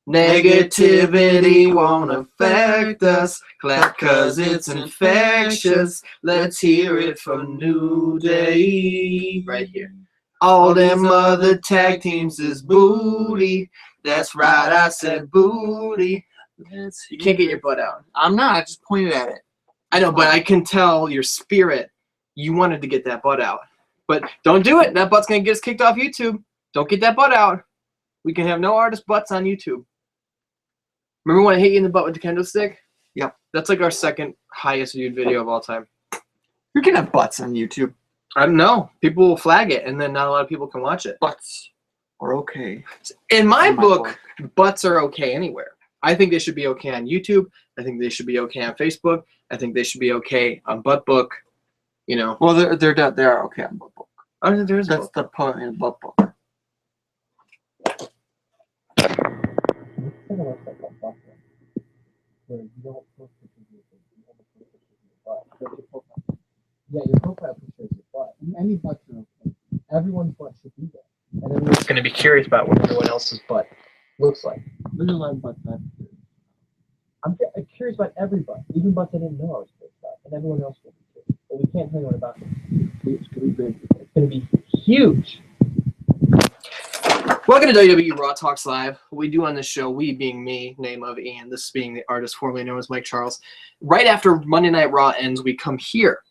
Negativity won't affect us. Clap cause it's infectious. Let's hear it from New Day. Right here. All them other tag teams is booty. That's right, I said booty. You can't get your butt out. I'm not. I just pointed at it. I know, but I can tell your spirit. You wanted to get that butt out. But don't do it. That butt's going to get us kicked off YouTube. Don't get that butt out. We can have no artist butts on YouTube. Remember when I hit you in the butt with the kendo stick? Yep. That's like our second highest viewed video of all time. You can have butts on YouTube. I don't know. People will flag it, and then not a lot of people can watch it. Butts are okay. In my book, butts are okay anywhere. I think they should be okay on YouTube. I think they should be okay on Facebook. I think they should be okay on Butt Book. You know. Well, they are okay on Butt Book. I think there's That's the point in Butt Book. Yeah, your profile picture is your butt. Any butts are okay. Everyone's butt should be there. And everyone's going to be curious about what everyone else's butt looks like. There's a lot of butts I'm curious about every butt, even butts I didn't know I was curious about, and everyone else will be curious. But we can't tell you what about it. It's going to be big. It's going to be huge. Welcome to WWE Raw Talks Live. What we do on this show, we being me, name of Ian, this being the artist formerly known as Mike Charles. Right after Monday Night Raw ends, we come here.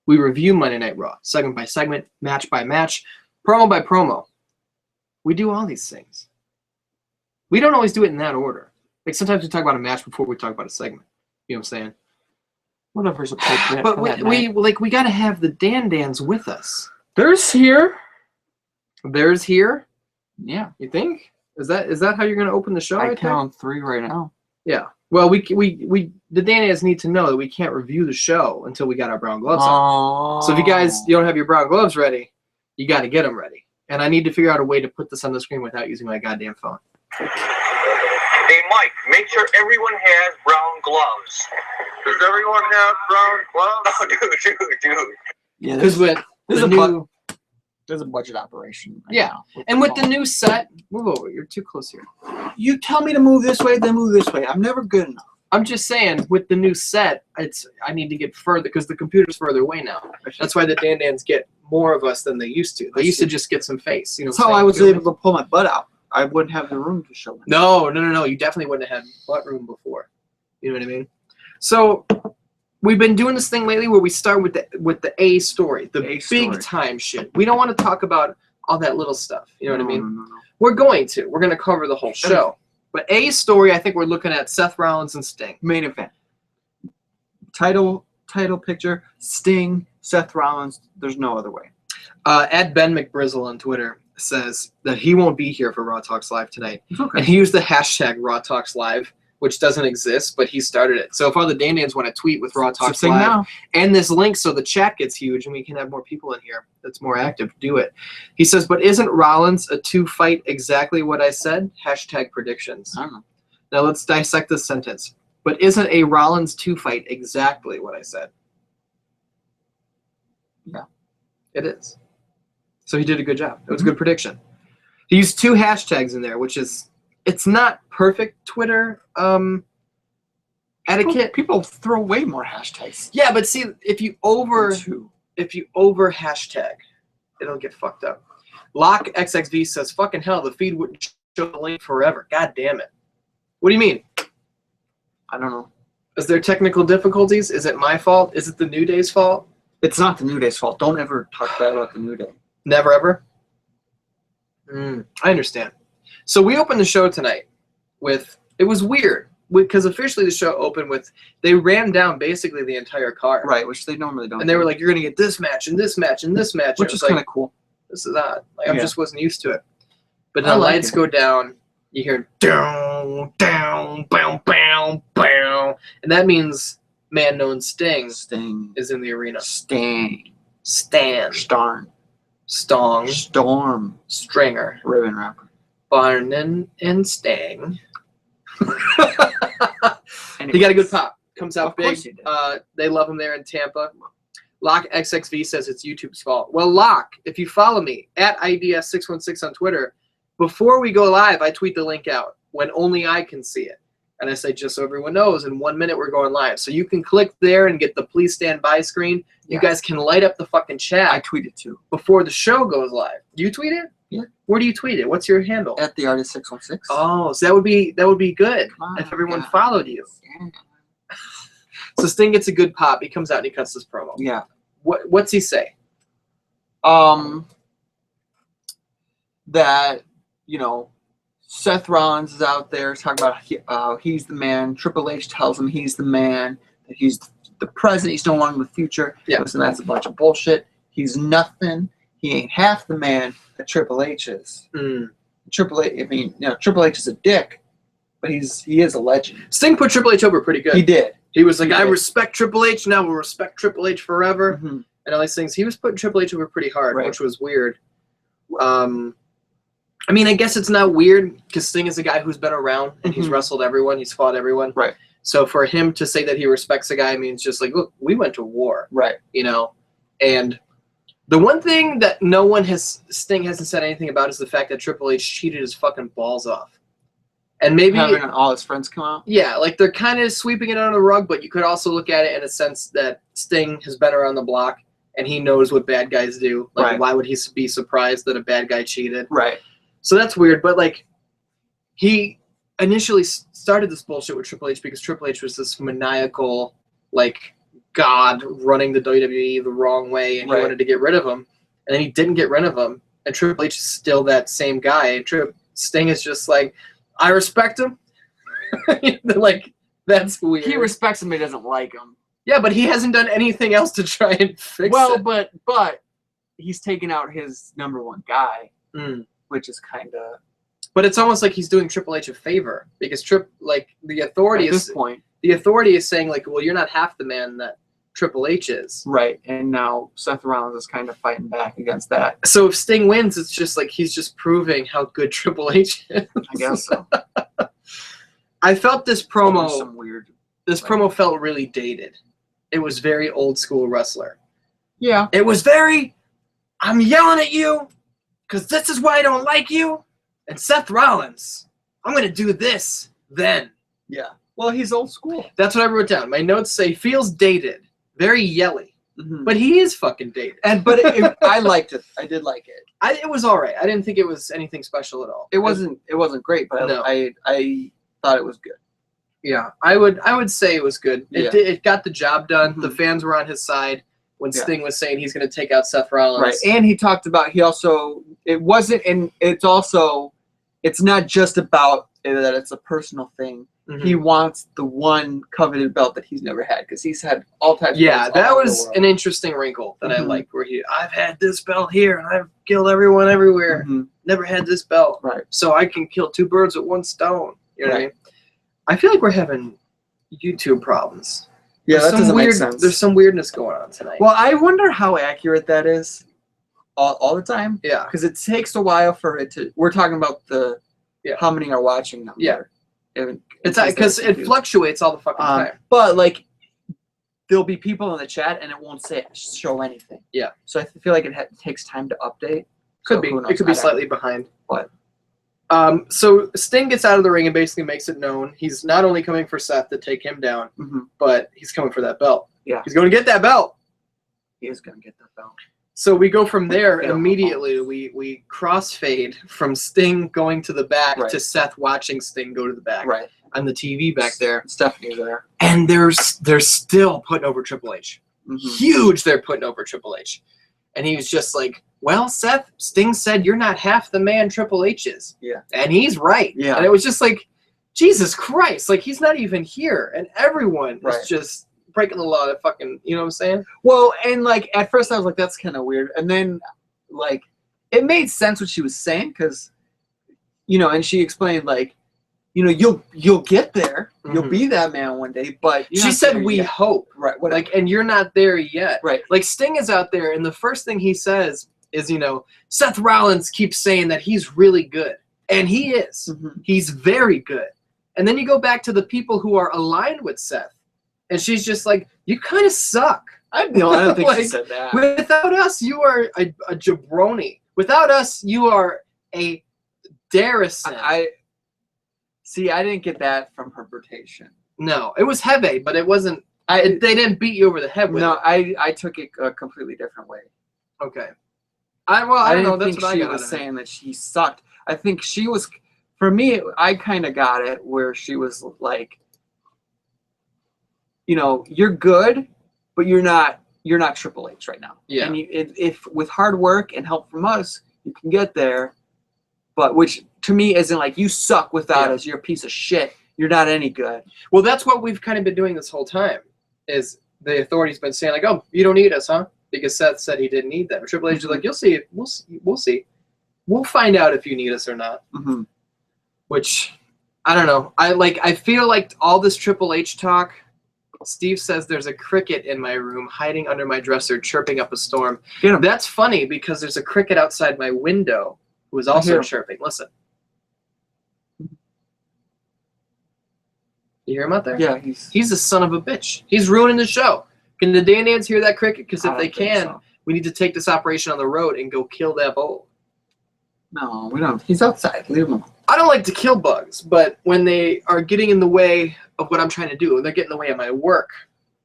We review Monday Night Raw, segment by segment, match by match, promo by promo. We do all these things. We don't always do it in that order. Like sometimes we talk about a match before we talk about a segment. You know what I'm saying? Whatever's appropriate. But we got to have the Dan-Dans with us. There's here. There's here. Yeah. You think? Is that how you're going to open the show? I count 3 right now. Yeah. Well, the Dan-Dans need to know that we can't review the show until we got our brown gloves on. So if you don't have your brown gloves ready, you got to get them ready. And I need to figure out a way to put this on the screen without using my goddamn phone. Hey, Mike, make sure everyone has brown gloves. Does everyone have brown gloves? Oh, dude. Yeah, because there's a budget operation. Right now and with the new set, move over. You're too close here. You tell me to move this way, then move this way. I'm never good enough. I'm just saying, with the new set, I need to get further because the computer's further away now. That's why the Dan-Dans get more of us than they used to. They used to just get some face. You know, that's how I was able to pull my butt out. I wouldn't have the room to show it. No. You definitely wouldn't have had butt room before. You know what I mean? So we've been doing this thing lately where we start with the A story, the big time shit. We don't want to talk about all that little stuff. You know what I mean? No. We're going to cover the whole show. But A story, I think we're looking at Seth Rollins and Sting. Main event. Title picture, Sting, Seth Rollins. There's no other way. At Ben McBrizzle on Twitter says that he won't be here for Raw Talks Live tonight. Okay. And he used the hashtag Raw Talks Live, which doesn't exist, but he started it. So if all the Dan-Dans want to tweet with Raw Talks Live now. And this link so the chat gets huge and we can have more people in here that's more active, do it. He says, but isn't Rollins a 2-fight exactly what I said? Hashtag predictions. I don't know. Now let's dissect this sentence. But isn't a Rollins 2-fight exactly what I said? Yeah. It is. So he did a good job. It was a good prediction. He used 2 hashtags in there, which is, it's not perfect Twitter etiquette. People throw way more hashtags. Yeah, but see, if you over hashtag, it'll get fucked up. Lock XXV says, fucking hell, the feed wouldn't show the link forever. God damn it. What do you mean? I don't know. Is there technical difficulties? Is it my fault? Is it the New Day's fault? It's not the New Day's fault. Don't ever talk bad about the New Day. Never ever? I understand. So we opened the show tonight with, it was weird, because officially the show opened with, they ran down basically the entire card. Right, which they normally don't. And they were like, you're going to get this match and this match and this match. Which is kind of cool. This is odd. Like, I just wasn't used to it. But then lights go down, you hear down, down, bow, bow, bow. And that means man known Sting is in the arena. Stan. Stong. Storm. Stringer. Ribbon wrapper. Barnin and Stang. He got a good pop. Comes out big. They love him there in Tampa. Lock XXV says it's YouTube's fault. Well, Lock, if you follow me at IDS616 on Twitter, before we go live, I tweet the link out when only I can see it. And I say, just so everyone knows, in 1 minute we're going live. So you can click there and get the please stand by screen. You guys can light up the fucking chat. I tweet it too. Before the show goes live. Do you tweet it? Yeah. Where do you tweet it? What's your handle? At the artist 616. Oh, so that would be good if everyone followed you. So Sting gets a good pop. He comes out and he cuts this promo. Yeah. What's he say? That, you know, Seth Rollins is out there talking about he's the man. Triple H tells him he's the man. That he's the present. He's no longer the future. Yeah. Listen, that's a bunch of bullshit. He's nothing. He ain't half the man that Triple H is. Triple H. I mean, you know, Triple H is a dick, but he is a legend. Sting put Triple H over pretty good. He did. He was like, I respect Triple H. Now we'll respect Triple H forever. Mm-hmm. And all these things. He was putting Triple H over pretty hard, Right. which was weird. I mean, I guess it's not weird because Sting is a guy who's been around and he's wrestled everyone. He's fought everyone. Right. So for him to say that he respects a guy means just like, look, we went to war. Right. You know? And the one thing that Sting hasn't said anything about is the fact that Triple H cheated his fucking balls off. And maybe having all his friends come out. Yeah, like they're kind of sweeping it under the rug, but you could also look at it in a sense that Sting has been around the block and he knows what bad guys do. Like, why would he be surprised that a bad guy cheated? Right. So that's weird, but like he initially started this bullshit with Triple H because Triple H was this maniacal, like, god running the WWE the wrong way, and he wanted to get rid of him, and then he didn't get rid of him, and Triple H is still that same guy, and Sting is just like, I respect him. Like, that's weird. He respects him, but he doesn't like him. Yeah, but he hasn't done anything else to try and fix it. But he's taken out his #1 guy, which is kind of. But it's almost like he's doing Triple H a favor because the authority at this point, the authority is saying like, well, you're not half the man that Triple H is. Right, and now Seth Rollins is kind of fighting back against that. So if Sting wins, it's just like he's just proving how good Triple H is. I guess so. I felt this promo. Some weird. This promo felt really dated. It was very old school wrestler. Yeah. It was very, I'm yelling at you because this is why I don't like you. And Seth Rollins, I'm going to do this then. Yeah. Well, he's old school. That's what I wrote down. My notes say feels dated, very yelly. But he is fucking dated. But I liked it. I did like it. It was all right. I didn't think it was anything special at all. It wasn't great, but No. I thought it was good. Yeah, I would say it was good. It got the job done. The fans were on his side when Sting was saying he's going to take out Seth Rollins. Right, and he talked about it's not just about that it's a personal thing. He wants the one coveted belt that he's never had because he's had all types of belts that all over was the world. an interesting wrinkle that I liked where I've had this belt here and I've killed everyone everywhere. Never had this belt. Right. So I can kill 2 birds with 1 stone. You know what I mean? I feel like we're having YouTube problems. Yeah, that doesn't make sense. There's some weirdness going on tonight. Well, I wonder how accurate that is all the time. Yeah. Because it takes a while for it to. We're talking about how many are watching them. Yeah. It's because it fluctuates all the fucking time. But like, there'll be people in the chat and it won't show anything. Yeah. So I feel like it takes time to update. Could be. It could be slightly behind. But. So Sting gets out of the ring and basically makes it known he's not only coming for Seth to take him down, but he's coming for that belt. Yeah. He's going to get that belt. He is going to get that belt. So we go from there immediately. We crossfade from Sting going to the back to Seth watching Sting go to the back. Right. On the TV back there. Stephanie's there. And they're still putting over Triple H. Huge they're putting over Triple H. And he was just like, well, Seth, Sting said you're not half the man Triple H is. Yeah. And he's right. Yeah. And it was just like, Jesus Christ. Like, he's not even here. And everyone is just breaking the law to fucking, you know what I'm saying? Well, and like, at first I was like, that's kind of weird. And then, like, it made sense what she was saying because, you know, and she explained, like, you know, you'll get there. You'll be that man one day, but she said we hope. Right. Whatever. Like, and you're not there yet. Right. Like, Sting is out there, and the first thing he says is, you know, Seth Rollins keeps saying that he's really good. And he is. He's very good. And then you go back to the people who are aligned with Seth. And she's just like, you kind of suck. I don't think she Like, said that. Without us, you are a jabroni. Without us, you are a Derrison. I see. I didn't get that from her bertation. No, it was heavy, but it wasn't. They didn't beat you over the head with No, it. I took it a completely different way. Okay. I don't know. didn't That's think what I she got was out of it. saying that she sucked. I think she was. For me, I kind of got it where she was like, you know, you're good, but you're not Triple H right now. Yeah. And if with hard work and help from us, you can get there. But which to me isn't like you suck without us. You're a piece of shit. You're not any good. Well, that's what we've kind of been doing this whole time. Is the authorities been saying like, oh, you don't need us, huh? Because Seth said he didn't need them. Triple H is like, you'll see. We'll see. We'll find out if you need us or not. Mm-hmm. Which, I don't know. I feel like all this Triple H talk. Steve says there's a cricket in my room hiding under my dresser, chirping up a storm. Get him. That's funny because there's a cricket outside my window who is also chirping. Listen. You hear him out there? Yeah, he's a son of a bitch. He's ruining the show. Can the Dandans hear that cricket? Because if they can, we need to take this operation on the road and go kill that bull. No, we don't. He's outside. Leave him alone. I don't like to kill bugs, but when they are getting in the way of what I'm trying to do, they're getting in the way of my work,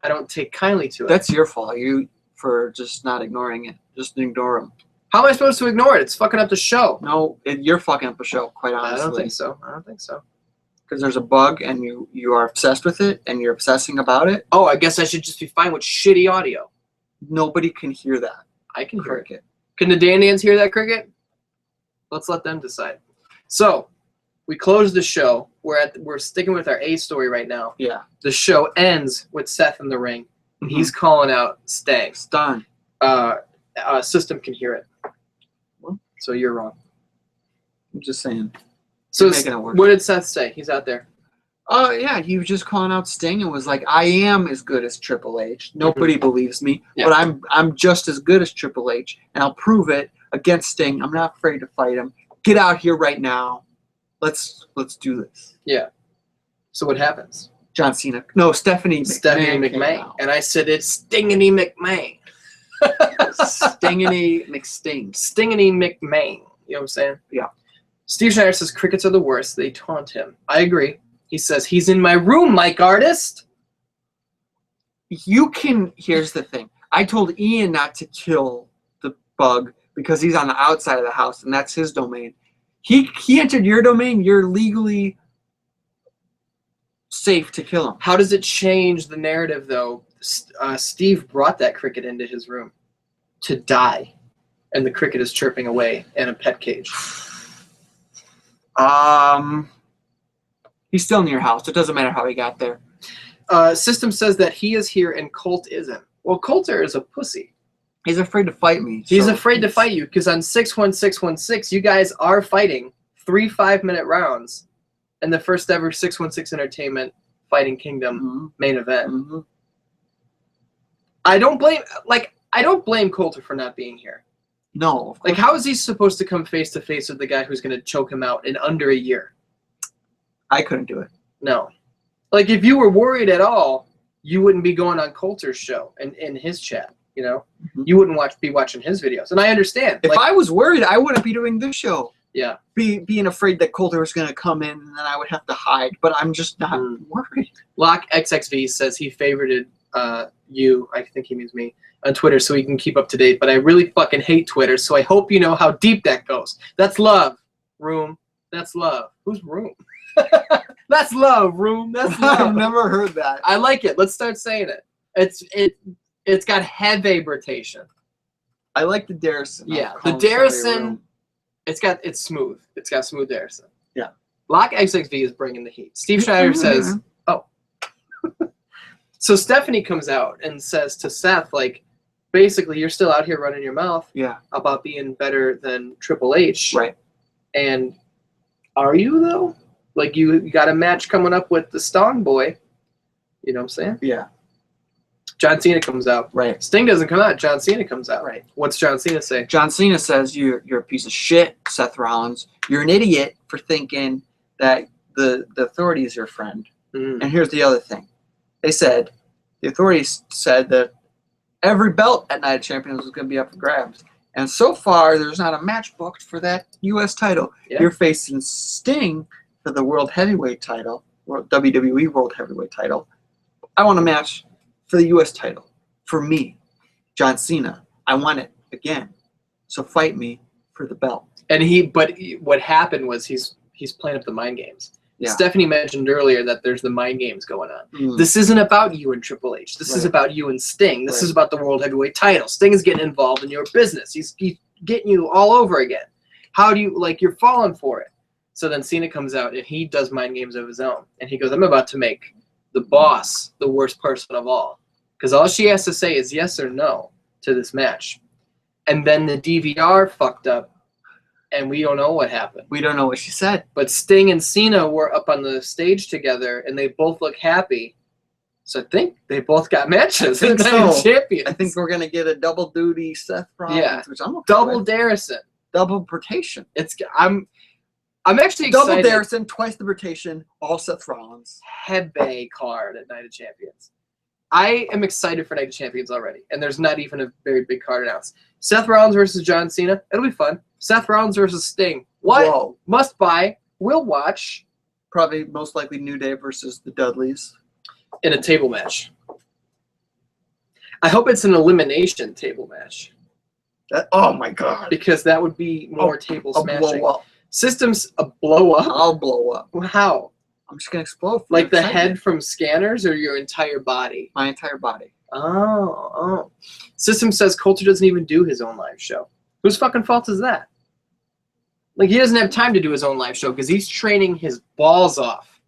I don't take kindly to it. That's your fault. You for just not ignoring it. Just ignore him. How am I supposed to ignore it? It's fucking up the show. No, you're fucking up the show, quite honestly. I don't think so. I don't think so. Because there's a bug and you are obsessed with it and you're obsessing about it. Oh, I guess I should just be fine with shitty audio. Nobody can hear that. I can hear it. Cricket. Can the Dandans hear that cricket? Let's let them decide. So, we close the show. We're sticking with our A story right now. Yeah. The show ends with Seth in the ring. Mm-hmm. He's calling out Stang. It's done. System can hear it. What? So you're wrong. I'm just saying. So making it worse. What did Seth say? He's out there. Oh, yeah. He was just calling out Sting and was like, I am as good as Triple H. Nobody believes me. Yeah. But I'm just as good as Triple H. And I'll prove it against Sting. I'm not afraid to fight him. Get out here right now. Let's do this. Yeah. So what happens? John Cena. No, Stephanie McMahon. came out. And I said it's Stingity McMahon. Stingity McSting. Stingity McMahon. You know what I'm saying? Yeah. Steve Schneider says crickets are the worst. They taunt him. I agree. He says he's in my room, Mike Artist. Here's the thing. I told Ian not to kill the bug because he's on the outside of the house and that's his domain. He entered your domain. You're legally safe to kill him. How does it change the narrative, though? Steve brought that cricket into his room to die, and the cricket is chirping away in a pet cage. He's still in your house. It doesn't matter how he got there. System says that he is here and Colt isn't. Well, Coulter is a pussy. He's afraid to fight me. He's afraid to fight you because on 61616, you guys are fighting 3 5-minute rounds in the first ever 616 Entertainment Fighting Kingdom main event. Mm-hmm. I don't blame Coulter for not being here. No. Like, how is he supposed to come face to face with the guy who's going to choke him out in under a year? I couldn't do it. No. Like, if you were worried at all, you wouldn't be going on Coulter's show and in his chat. You know, you wouldn't be watching his videos, and I understand. If I was worried, I wouldn't be doing this show. Yeah, being afraid that Coulter was going to come in, and then I would have to hide. But I'm just not worried. Lock XXV says he favorited you. I think he means me on Twitter, so he can keep up to date. But I really fucking hate Twitter, so I hope you know how deep that goes. That's love, Room. That's love. Who's Room? That's love, Room. That's love. I've never heard that. I like it. Let's start saying it. It's got heavy bertation. I like the Derrison. Yeah, the Derrison. It's smooth. It's got smooth Derrison. Yeah. Lock XXV is bringing the heat. Steve Schneider says, "Oh." So Stephanie comes out and says to Seth, like, basically, you're still out here running your mouth. Yeah. About being better than Triple H. Right. And are you though? Like you got a match coming up with the Stong Boy. You know what I'm saying? Yeah. John Cena comes out. Right. Sting doesn't come out. John Cena comes out. Right. What's John Cena say? John Cena says you're a piece of shit, Seth Rollins. You're an idiot for thinking that the authority is your friend. And here's the other thing. The authorities said that every belt at Night of Champions was going to be up for grabs. And so far, there's not a match booked for that U.S. title. Yeah. You're facing Sting for the World Heavyweight title, or WWE World Heavyweight title. I want a match for the U.S. title. For me, John Cena. I want it again. So fight me for the belt. And what happened was he's playing up the mind games. Yeah. Stephanie mentioned earlier that there's the mind games going on. Mm. This isn't about you and Triple H. This is Right. about you and Sting. This Right. is about the World Heavyweight title. Sting is getting involved in your business. He's getting you all over again. How do you, like, you're falling for it. So then Cena comes out and he does mind games of his own. And he goes, I'm about to make the boss the worst person of all. Because all she has to say is yes or no to this match. And then the DVR fucked up. And we don't know what happened. We don't know what she said. But Sting and Cena were up on the stage together, and they both look happy. So I think they both got matches. I think They're so. champions. I think we're gonna get a double duty Seth Rollins, Yeah. which I'm okay double with. Derrison. Double Bertation. I'm actually excited. Double Derrison, twice the Bertation, all Seth Rollins. Heavy card at Night of Champions. I am excited for Night of Champions already, and there's not even a very big card announced. Seth Rollins versus John Cena. It'll be fun. Seth Rollins versus Sting. What? Whoa. Must buy. Will watch Probably most likely New Day versus the Dudleys. in a table match. I hope it's an elimination table match. Oh my god. Because that would be more table I'll smashing. blow up. Systems a blow up. I'll blow up. How? I'm just gonna explode. from Like the excitement. head from Scanners or your entire body? My entire body. Oh. System says Coulter doesn't even do his own live show. Whose fucking fault is that? Like, he doesn't have time to do his own live show because he's training his balls off,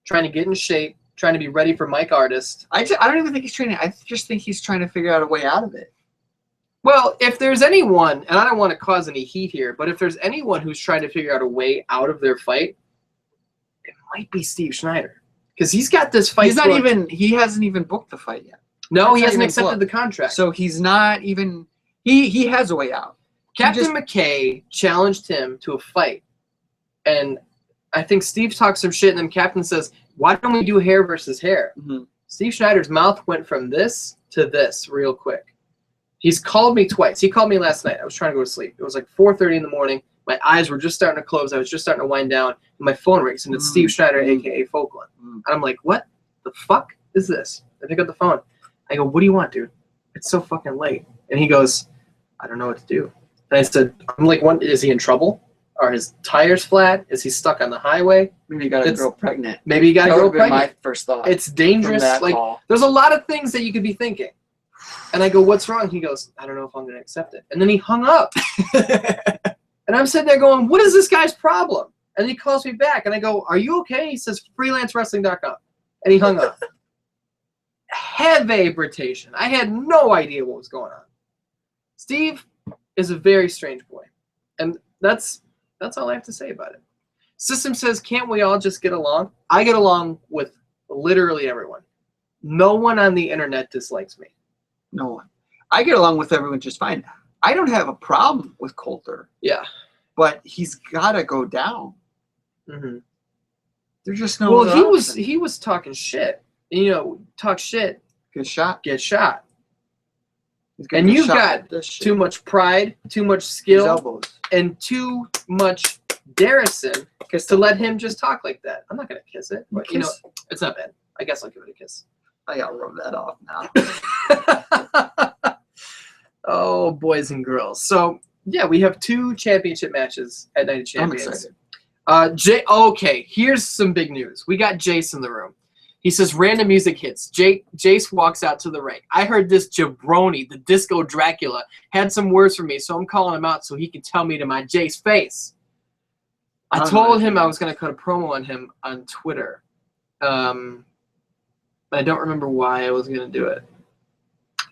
trying to get in shape, trying to be ready for Mike Artist. I don't even think he's training. I just think he's trying to figure out a way out of it. Well, if there's anyone, and I don't want to cause any heat here, but if there's anyone who's trying to figure out a way out of their fight, it might be Steve Schneider. Because he's got this fight. He's not booked. even. He hasn't even booked the fight yet. No, That's he not hasn't even accepted booked. the contract. So he's not even. He has a way out. Captain just- McKay challenged him to a fight. And I think Steve talks some shit, and then Captain says, why don't we do hair versus hair? Mhm. Steve Schneider's mouth went from this to this real quick. He's called me twice. He called me last night. I was trying to go to sleep. It was like 4:30 in the morning. My eyes were just starting to close. I was just starting to wind down. And my phone rings, and it's Steve Schneider, a.k.a. Folkland. And I'm like, what the fuck is this? I pick up the phone. I go, what do you want, dude? It's so fucking late. And he goes, I don't know what to do. And I said, I'm like, what, is he in trouble? Are his tires flat? Is he stuck on the highway? Maybe you got a It's- girl pregnant. Maybe he got That a girl would have been my pregnant. first thought. It's from dangerous. that Like, call. there's a lot of things that you could be thinking. And I go, what's wrong? He goes, I don't know if I'm going to accept it. And then he hung up. And I'm sitting there going, what is this guy's problem? And he calls me back, and I go, are you okay? He says, freelancewrestling.com. And he hung up. Heavy Bertation. I had no idea what was going on. Steve is a very strange boy. And that's all I have to say about it. System says, can't we all just get along? I get along with literally everyone. No one on the internet dislikes me. No one. I get along with everyone just fine. I don't have a problem with Coulter, Yeah. but he's got to go down. Mm-hmm. There's just no. Well, other option. he was talking shit. You know, talk shit, Good shot. get shot. He's gonna And get you've shot got with this shit. too much pride, too much His skill, elbows. and too much Derrison to let him just talk like that. I'm not gonna kiss it, but you know, Kiss. it's not bad. I guess I'll give it a kiss. I gotta rub that off now. Oh, boys and girls. So yeah, we have 2 championship matches at Night of I'm Champions. excited. Okay, here's some big news. We got Jace in the room. He says random music hits. Jace walks out to the ring. I heard this jabroni, the Disco Dracula, had some words for me, so I'm calling him out so he can tell me to my Jace face. I don't know told anything him I else. was going to cut a promo on him on Twitter. But I don't remember why I was going to do it.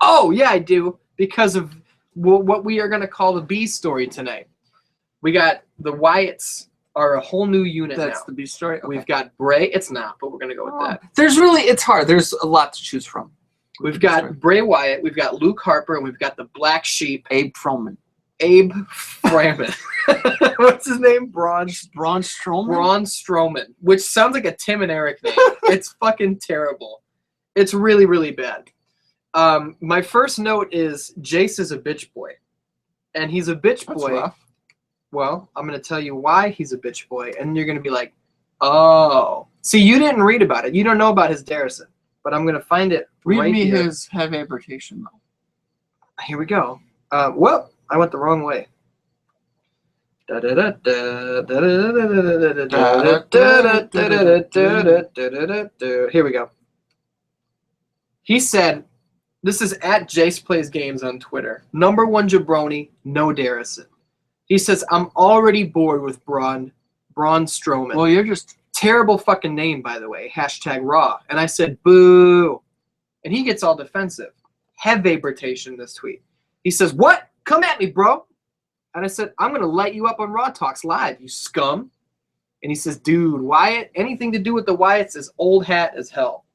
Oh, yeah, I do. Because of what we are going to call the B story tonight. We got the Wyatts are a whole new unit That's now. the B story. Okay. We've got Bray. It's not, but we're going to go with that. There's really, it's hard. There's a lot to choose from. We've got Bray Wyatt. We've got Luke Harper. And we've got the Black Sheep, Abe Froman. Abe Framan. What's his name? Braun Strowman. Braun Strowman, which sounds like a Tim and Eric name. It's fucking terrible. It's really, really bad. My first note is Jace is a bitch boy. and he's a bitch That's boy. rough. Well, I'm going to tell you why he's a bitch boy, and you're going to be like, oh. See, you didn't read about it. You don't know about his Derrison, but I'm going to find it Read right me here. his heavy rotation, though. Here we go. Well, I went the wrong way. Here we go. He said, this is at Jace Plays Games on Twitter. #1 jabroni, no Derrison. He says, I'm already bored with Braun Strowman. Well, you're just... Terrible fucking name, by the way. #Raw. And I said, boo. And he gets all defensive. Heavy Bertation this tweet. He says, what? Come at me, bro. And I said, I'm going to light you up on Raw Talks Live, you scum. And he says, dude, Wyatt, anything to do with the Wyatts is old hat as hell.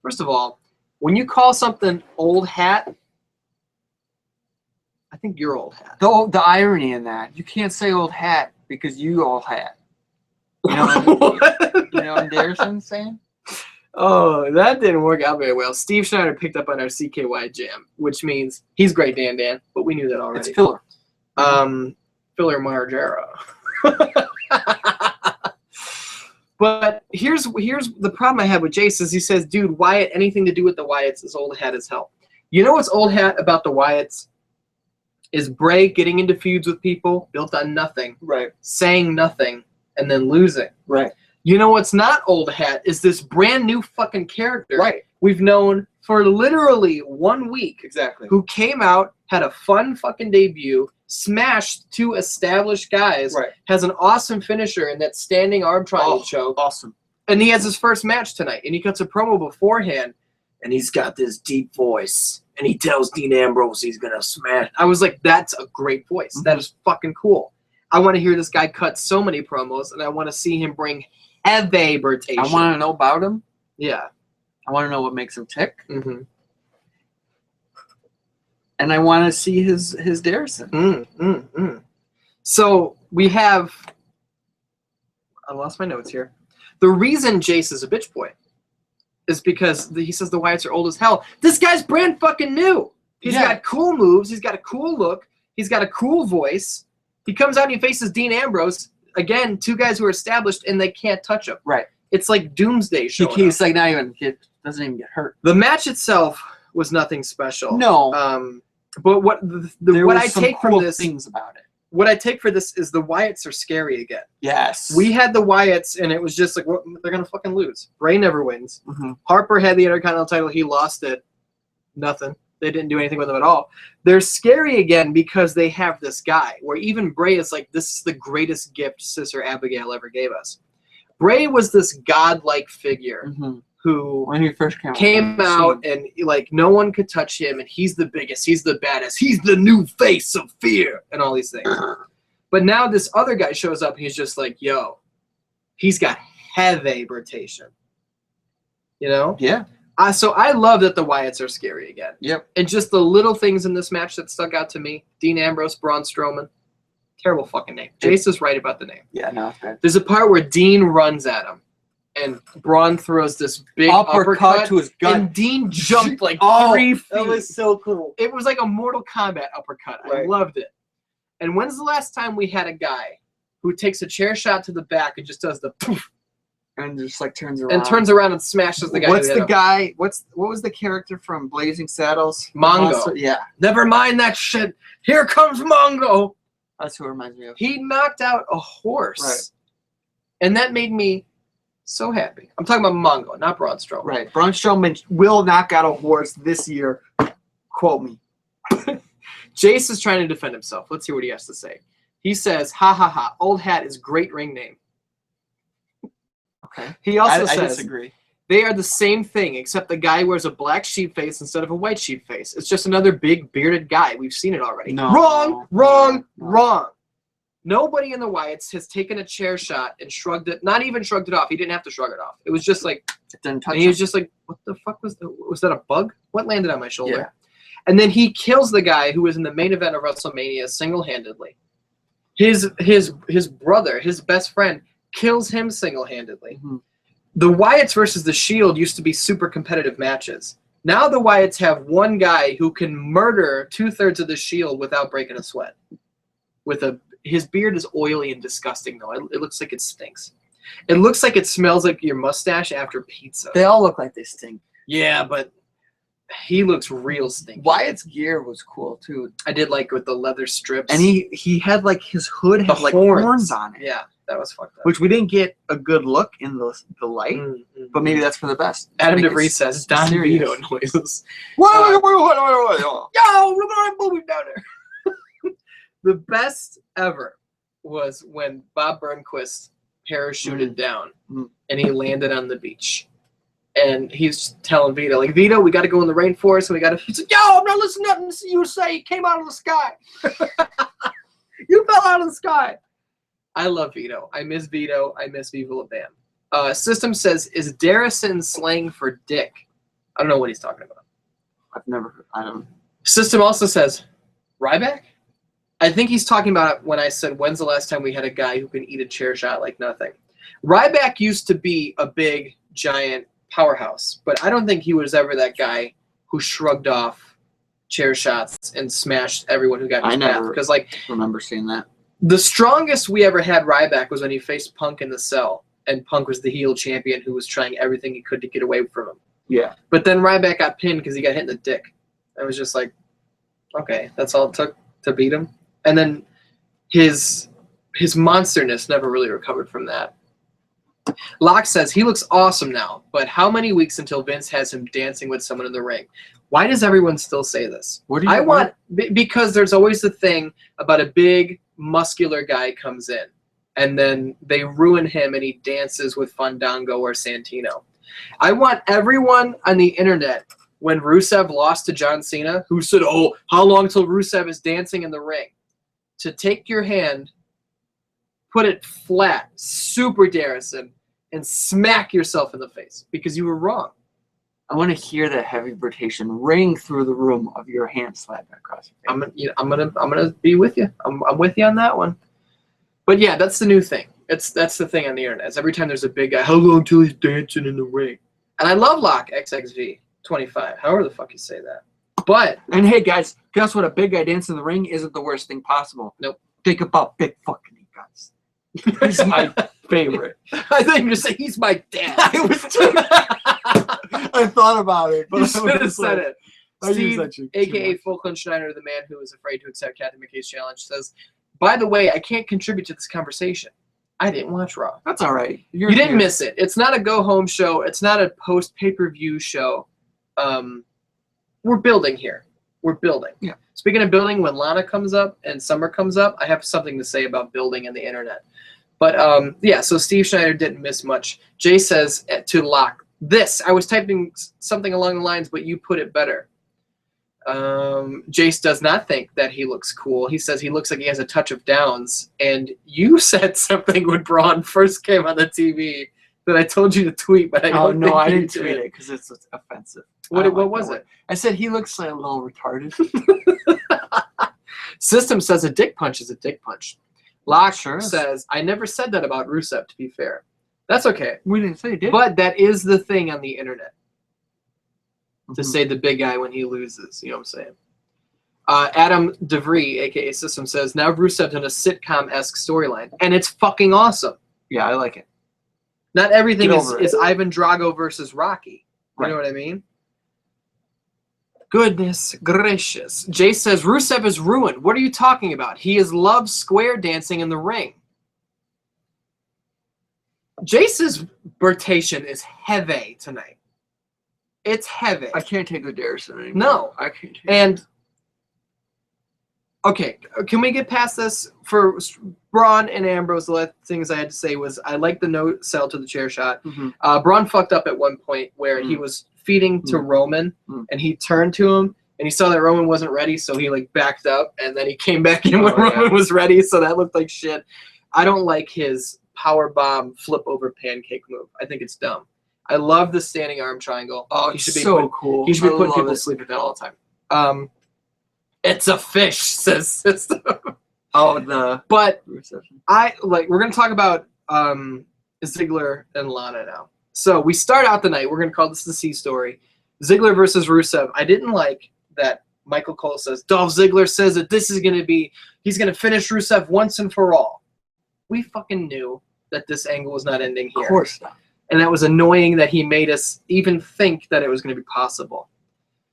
First of all, when you call something old hat, I think you're old hat. The irony in that. You can't say old hat because you old hat. You know what Derrison's saying? Oh, that didn't work out very well. Steve Schneider picked up on our CKY jam, which means he's great, Dan, but we knew that already. It's filler. Filler Margera. But here's the problem I have with Jace is he says, dude, Wyatt, anything to do with the Wyatts is old hat as hell. You know what's old hat about the Wyatts? Is Bray getting into feuds with people built on nothing, Right. saying nothing, and then losing. Right. You know what's not old hat is this brand new fucking character Right. we've known for literally 1 week, Exactly. who came out, had a fun fucking debut, smashed 2 established guys, Right. has an awesome finisher in that standing arm triangle Oh, choke, awesome. and he has his first match tonight, and he cuts a promo beforehand, and he's got this deep voice, and he tells Dean Ambrose he's gonna smash. I was like, that's a great voice. Mm-hmm. That is fucking cool. I want to hear this guy cut so many promos, and I want to see him bring heavy Bertation. I want to know about him. Yeah. I want to know what makes him tick. Mm-hmm. And I want to see his Derrison. So we have, I lost my notes here. The reason Jace is a bitch boy is because he says the Wyatts are old as hell. This guy's brand fucking new. He's got cool moves. He's got a cool look. He's got a cool voice. He comes out and he faces Dean Ambrose. Again, 2 guys who are established and they can't touch him. Right. It's like Doomsday showing He's up. like not even doesn't even get hurt. The match itself was nothing special. No. But what what I some take cool from this things about it. what I take for this is the Wyatts are scary again. Yes. We had the Wyatts, and it was just like, well, they're going to fucking lose. Bray never wins. Mm-hmm. Harper had the Intercontinental title. He lost it. Nothing. They didn't do anything with him at all. They're scary again because they have this guy, where even Bray is like, this is the greatest gift Sister Abigail ever gave us. Bray was this godlike figure who when he first came out and like no one could touch him, and he's the biggest, he's the baddest, he's the new face of fear, and all these things. But now this other guy shows up, and he's just like, yo, he's got heavy Bertation. You know? Yeah. So I love that the Wyatts are scary again. Yep. And just the little things in this match that stuck out to me. Dean Ambrose, Braun Strowman. Terrible fucking name. Jace is right about the name. Yeah, no, it's bad. There's a part where Dean runs at him, and Braun throws this big uppercut to his gut. and Dean jumped like 3 feet. That was so cool. It was like a Mortal Kombat uppercut. I Right. loved it. And when's the last time we had a guy who takes a chair shot to the back and just does the poof And just like turns around. and turns around and smashes the guy? What's who the hit him? guy? What was the character from Blazing Saddles? Mongo. Yeah, Never mind that shit. Here comes Mongo. that's who it reminds me of. He knocked out a horse. Right. And that made me so happy. I'm talking about Mongo, not Braun Strowman. Right. Braun Strowman will knock out a horse this year. Quote me. Jace is trying to defend himself. Let's hear what he has to say. He says, ha ha ha, old hat is great ring name. Okay. He also I says, disagree. they are the same thing, except the guy wears a black sheep face instead of a white sheep face. It's just another big bearded guy. We've seen it already. No. Wrong, wrong, No. wrong. Nobody in the Wyatts has taken a chair shot and shrugged it, not even shrugged it off. He didn't have to shrug it off. It was just like, It didn't touch and he was him. just like, what the fuck was that a bug? What landed on my shoulder? Yeah. And then he kills the guy who was in the main event of WrestleMania single-handedly. His brother, his best friend, kills him single-handedly. Mhm. The Wyatts versus the Shield used to be super competitive matches. Now the Wyatts have one guy who can murder 2/3 of the Shield without breaking a sweat. with his beard is oily and disgusting though. It looks like it stinks. It looks like it smells like your mustache after pizza. They all look like they stink. Yeah, but he looks real stinky. Wyatt's gear was cool too. I did like with the leather strips. And he had like his hood the had like horns on it. Yeah, that was fucked up. Which we didn't get a good look in the light, but maybe that's for the best. Adam Make it DeVries says Don serious. Vito noises. What? Yo, look at that movie down there. The best ever was when Bob Burnquist parachuted down and he landed on the beach. And he's telling Vito, like, Vito, we got to go in the rainforest and we got to. He's like, yo, I'm not listening to nothing you say. You came out of the sky. You fell out of the sky. I love Vito. I miss Vito. I miss Viva La Bam. System says, is Derrison slang for dick? I don't know what he's talking about. I've never heard. I don't. System also says, Ryback? I think he's talking about when I said, when's the last time we had a guy who can eat a chair shot like nothing? Ryback used to be a big, giant powerhouse, but I don't think he was ever that guy who shrugged off chair shots and smashed everyone who got in his path. Because, like, remember seeing that. The strongest we ever had Ryback was when he faced Punk in the cell, and Punk was the heel champion who was trying everything he could to get away from him. Yeah. But then Ryback got pinned because he got hit in the dick. I was just like, okay, that's all it took to beat him. And then his monsterness never really recovered from that. Locke says he looks awesome now, but how many weeks until Vince has him dancing with someone in the ring? Why does everyone still say this? What do you want? Because there's always the thing about a big muscular guy comes in, and then they ruin him, and he dances with Fandango or Santino. I want everyone on the internet, when Rusev lost to John Cena, who said, "Oh, how long till Rusev is dancing in the ring?" to take your hand, put it flat, super Derrison, and smack yourself in the face because you were wrong. I want to hear that heavy rotation ring through the room of your hand slap across your face. I'm gonna be with you. I'm with you on that one. But yeah, that's the new thing. That's the thing on the internet. Is every time there's a big guy, how long till he's dancing in the ring? And I love Locke XXV 25. However the fuck you say that. But and hey guys, guess what? A big guy dancing in the ring isn't the worst thing possible. Nope. Think about big fucking guys. He's my favorite. I thought you were gonna say he's my dad. I thought about it, but You I should have said it. I use Steve, that shit too aka much. Falkland Schneider, the man who is afraid to accept Kathy McKay's challenge, says, by the way, I can't contribute to this conversation. I didn't watch Raw. That's all right. You didn't miss it. It's not a go-home show. It's not a post-pay-per-view show. We're building here. We're building. Yeah. Speaking of building, when Lana comes up and Summer comes up, I have something to say about building and the internet. But, yeah, so Steve Schneider didn't miss much. Jay says to Locke, I was typing something along the lines, but you put it better. Jace does not think that he looks cool. He says he looks like he has a touch of Downs. And you said something when Braun first came on the TV that I told you to tweet, but I don't think I you didn't tweet it because it's offensive. What was it? I said he looks like a little retarded. System says a dick punch is a dick punch. Locke Sure is. says, I never said that about Rusev, to be fair. That's okay. We didn't say he did. But that is the thing on the internet. To say the big guy when he loses. You know what I'm saying? Adam DeVries, a.k.a. System, says, now Rusev's in a sitcom-esque storyline. And it's fucking awesome. Yeah, I like it. Not everything Get is over it. Ivan Drago versus Rocky. You know what I mean? Goodness gracious. Jay says, Rusev is ruined. What are you talking about? He has loved square dancing in the ring. Jace's Bertation is heavy tonight. It's heavy. I can't take the Derrison anymore. No. I can't take And, okay, can we get past this? For Braun and Ambrose, the last things I had to say was I like the no sell to the chair shot. Braun fucked up at one point where he was feeding to Roman, and he turned to him, and he saw that Roman wasn't ready, so he, like, backed up, and then he came back in when Roman was ready, so that looked like shit. I don't like his power bomb flip over pancake move. I think it's dumb. I love the standing arm triangle. Oh, he it's should be so cool. He should be I putting love people to it. sleep with that all the time. It's a fish, says System. Oh, the But reception. we're gonna talk about Ziggler and Lana now. So we start out the night. We're gonna call this the C story. Ziggler versus Rusev. I didn't like that Michael Cole says, Dolph Ziggler says that this is going to be, he's going to finish Rusev once and for all. We fucking knew that this angle was not ending here. Of course not. And that was annoying that he made us even think that it was going to be possible.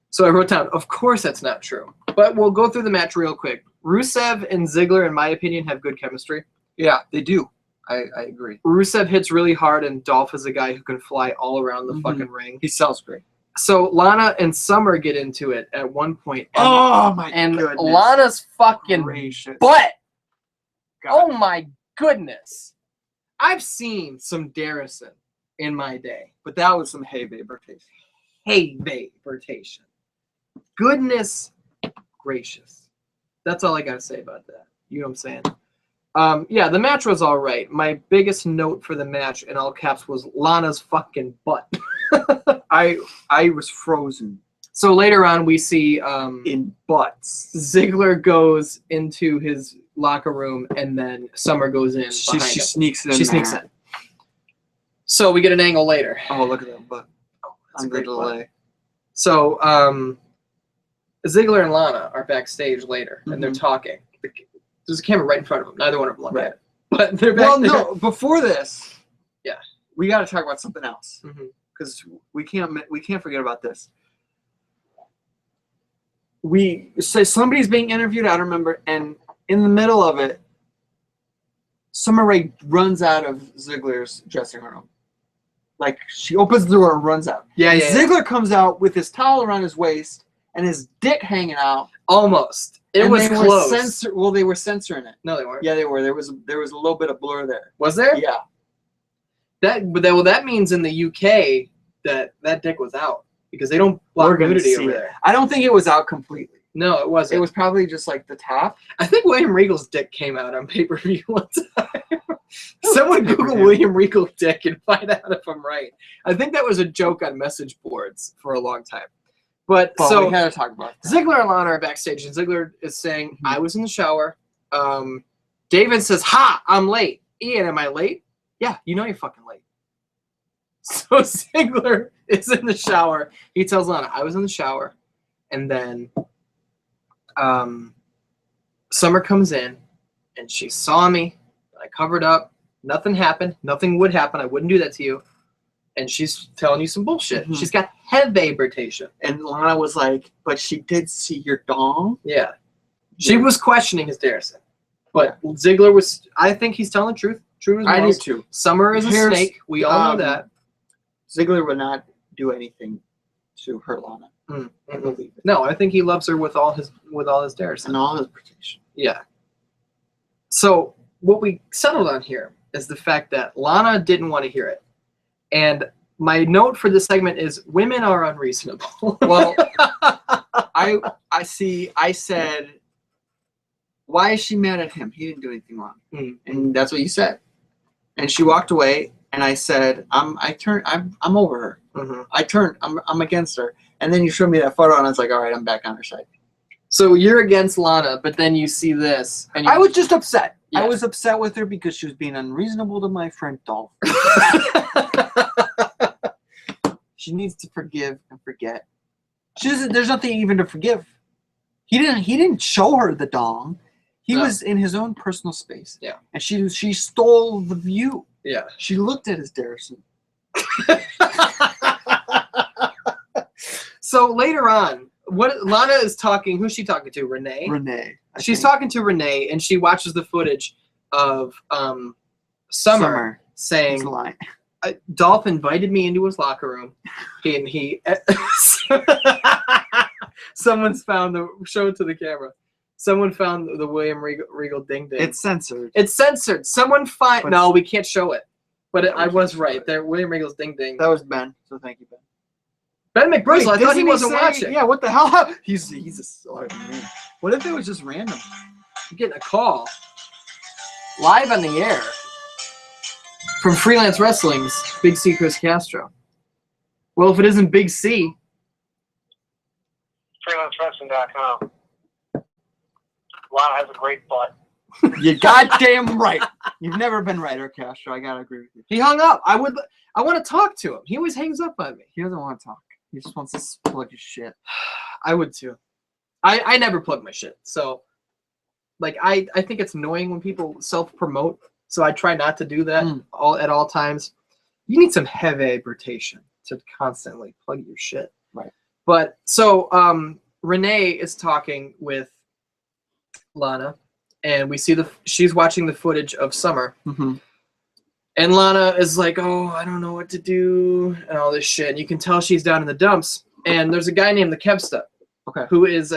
So I wrote down, of course that's not true. But we'll go through the match real quick. Rusev and Ziggler, in my opinion, have good chemistry. Yeah, they do. I agree. Rusev hits really hard, and Dolph is a guy who can fly all around the fucking ring. He sells great. So Lana and Summer get into it at one point. And, Oh my and goodness. Lana's fucking Gracious. butt. God. Oh my goodness. I've seen some Derrison in my day. But that was some HEAVAY BERTATION. HEAVAY BERTATION. Goodness gracious. That's all I gotta say about that. You know what I'm saying? Yeah, the match was all right. My biggest note for the match in all caps was Lana's fucking butt. I was frozen So later on, we see in butts. Ziggler goes into his locker room, and then Summer goes in. She behind him. sneaks in. She sneaks in. So we get an angle later. Oh, look at that butt. That's a On the great butt. delay. So Ziggler and Lana are backstage later, and they're talking. There's a camera right in front of them. Neither one of them look at it. But they're back Well, there. no. Before this, Yeah. we got to talk about something else Mhm. because we can't forget about this. We say somebody's being interviewed. I don't remember, and in the middle of it, Summer Rae runs out of Ziggler's dressing room. Like, she opens the door and runs out. Yeah, And yeah. Ziggler comes out with his towel around his waist and his dick hanging out. Almost. It And was they close. They were censoring it. No, they weren't. Yeah, they were. There was a little bit of blur there. Was there? Yeah. That means in the UK that dick was out because they don't block We're gonna nudity see over it. there. I don't think it was out completely. No, it wasn't. It was probably just like the top. I think William Regal's dick came out on pay-per-view one time. Someone Google pay-per-view. William Regal dick and find out if I'm right. I think that was a joke on message boards for a long time. But But so we had to talk about that. Ziggler and Lana are backstage, and Ziggler is saying, I was in the shower. David says, ha, I'm late. Ian, am I late? Yeah, you know you're fucking late. So Ziggler is in the shower. He tells Lana, I was in the shower. And then Summer comes in, and she saw me. I covered up. Nothing happened. Nothing would happen. I wouldn't do that to you. And she's telling you some bullshit. Mhm. She's got HEAVAY BERTATION. And Lana was like, but she did see your dong. Yeah. She was questioning his Derrison. But Ziggler was, I think he's telling the truth. True as I do most. too. Summer is a Here's, snake. We all know that. Ziggler would not do anything to hurt Lana. I believe it. No, I think he loves her with all his Derrison. And all his protection. Yeah. So what we settled on here is the fact that Lana didn't want to hear it. And my note for this segment is women are unreasonable. Well, I said, why is she mad at him? He didn't do anything wrong. And that's what you said. And she walked away, and I said, I'm over her. I'm against her. And then you showed me that photo, and I was like, all right, I'm back on her side. So you're against Lana, but then you see this. And I was just upset. Yeah. I was upset with her because she was being unreasonable to my friend Dolph. She needs to forgive and forget. There's nothing even to forgive. He didn't show her the dong. He was in his own personal space. Yeah. And she stole the view. Yeah. She looked at his Derrison. So later on, what Lana is talking, who's she talking to? Renee? Renee. She's talking to Renee, and she watches the footage of Summer saying, He's lying. Dolph invited me into his locker room, and he someone's found the show it to the camera. Someone found the William Regal ding ding. It's censored. It's censored. Someone find. But- No, we can't show it. But I was right. There, William Regal's ding ding. That was Ben. So thank you, Ben. Ben McBrizzle. I thought Doesn't he wasn't watching. Yeah, what the hell? He's a sorry man. What if it was just random? I'm getting a call live on the air from Freelance Wrestling's Big C Chris Castro. Well, if it isn't Big C, FreelanceWrestling.com. Lana has a great butt. You're goddamn right. You've never been right, or Castro. I gotta agree with you. he hung up. I want to talk to him. He always hangs up on me. He doesn't want to talk. He just wants to plug his shit. I would too. I never plug my shit. So, like, I think it's annoying when people self-promote. So I try not to do that at all times. You need some heavy bertation to constantly plug your shit. Right. But so Renee is talking with Lana, and we see she's watching the footage of Summer. Mm-hmm. And Lana is like, oh, I don't know what to do, and all this shit. And you can tell she's down in the dumps. And there's a guy named the Kevsta, who is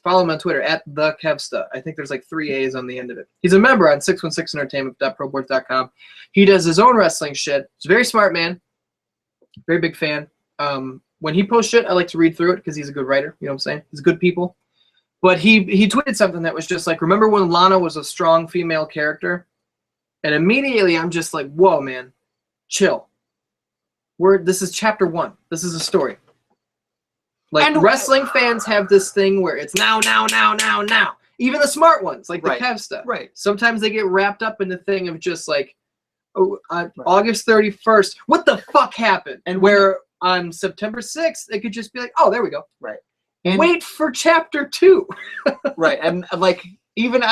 follow him on Twitter, @thekevsta. I think there's like 3 A's on the end of it. He's a member on 616entertainment.proboards.com. He does his own wrestling shit. He's a very smart man. Very big fan. When he posts shit, I like to read through it because he's a good writer. You know what I'm saying? He's good people. But he tweeted something that was just like, remember when Lana was a strong female character? And immediately I'm just like, whoa, man, chill. This is chapter 1. This is a story. Like, wrestling fans have this thing where it's now. Even the smart ones, like the Kev stuff. Right. Sometimes they get wrapped up in the thing of just like, August 31st, what the fuck happened? And where on September 6th, it could just be like, oh, there we go. Right. And wait for chapter 2. Right. And like, even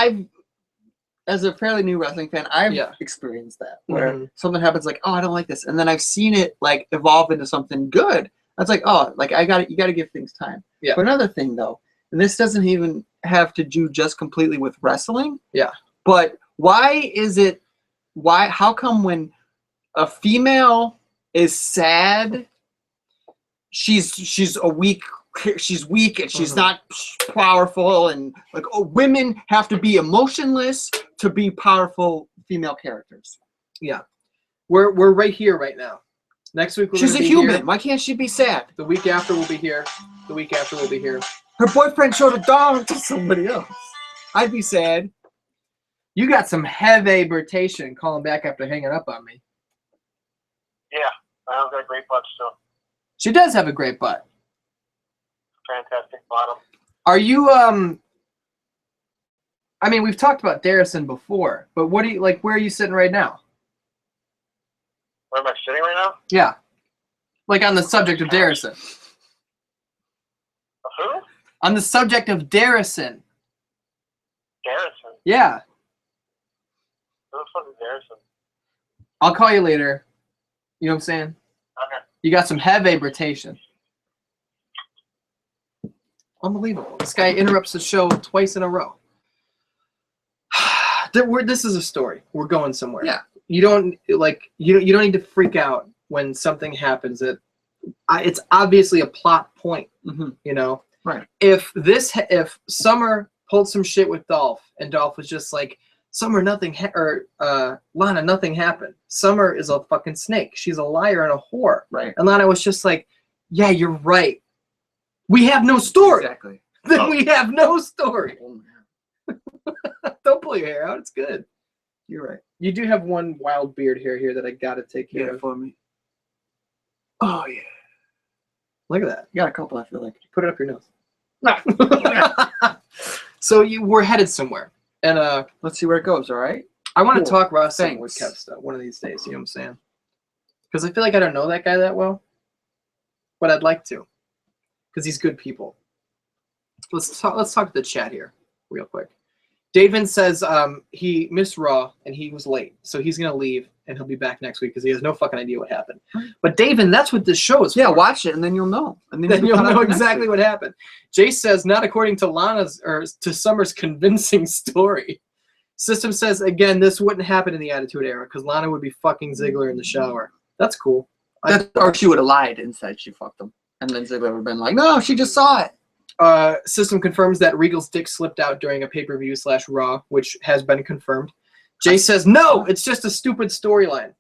as a fairly new wrestling fan, I've experienced that where something happens like, oh, I don't like this. And then I've seen it like evolve into something good. That's like, oh, like you got to give things time. Yeah. But another thing though, and this doesn't even have to do just completely with wrestling. Yeah. But how come when a female is sad, she's weak and she's not powerful, and like, oh, women have to be emotionless to be powerful female characters. Yeah. We're right here right now. Next week she's a human. Here. Why can't she be sad? The week after we'll be here. The week after we'll be here. Her boyfriend showed a dog to somebody else. I'd be sad. You got some heavy bertation calling back after hanging up on me. Yeah, I have got a great butt still. She does have a great butt. Fantastic bottom. Are you I mean, we've talked about Derrison before, but what do you like? Where are you sitting right now? Where am I sitting right now? Yeah, like on the subject of Derrison. Who? On the subject of Derrison. Derrison? Yeah. Who the fuck is Derrison? I'll call you later. You know what I'm saying? Okay. You got some heavy bertation. Unbelievable. This guy interrupts the show twice in a row. This is a story. We're going somewhere. Yeah. You don't need to freak out when something happens. It's obviously a plot point. Mm-hmm. You know. Right. If Summer pulled some shit with Dolph and Dolph was just like, Summer, Lana, nothing happened. Summer is a fucking snake. She's a liar and a whore. Right. And Lana was just like, yeah, you're right. We have no story. Exactly. Then we have no story. Don't pull your hair out. It's good. You're right. You do have one wild beard hair here that I gotta take care of for me. Oh yeah. Look at that. You got a couple, I feel like. Put it up your nose. So we're headed somewhere. And let's see where it goes, all right? I want to talk wrestling with Kev stuff one of these days, you know what I'm saying? Because I feel like I don't know that guy that well. But I'd like to. Because he's good people. Let's talk to the chat here real quick. David says he missed Raw and he was late. So he's going to leave and he'll be back next week because he has no fucking idea what happened. But David, that's what this show is for. Yeah, watch it and then you'll know. And then you'll know exactly what happened. Jace says, not according to Lana's or to Summer's convincing story. System says, again, this wouldn't happen in the Attitude Era because Lana would be fucking Ziggler in the shower. That's cool. Or she would have lied and said she fucked him. And then Ziggler would have been like, no, she just saw it. System confirms that Regal's dick slipped out during a pay-per-view / Raw, which has been confirmed. Jay says, no, it's just a stupid storyline.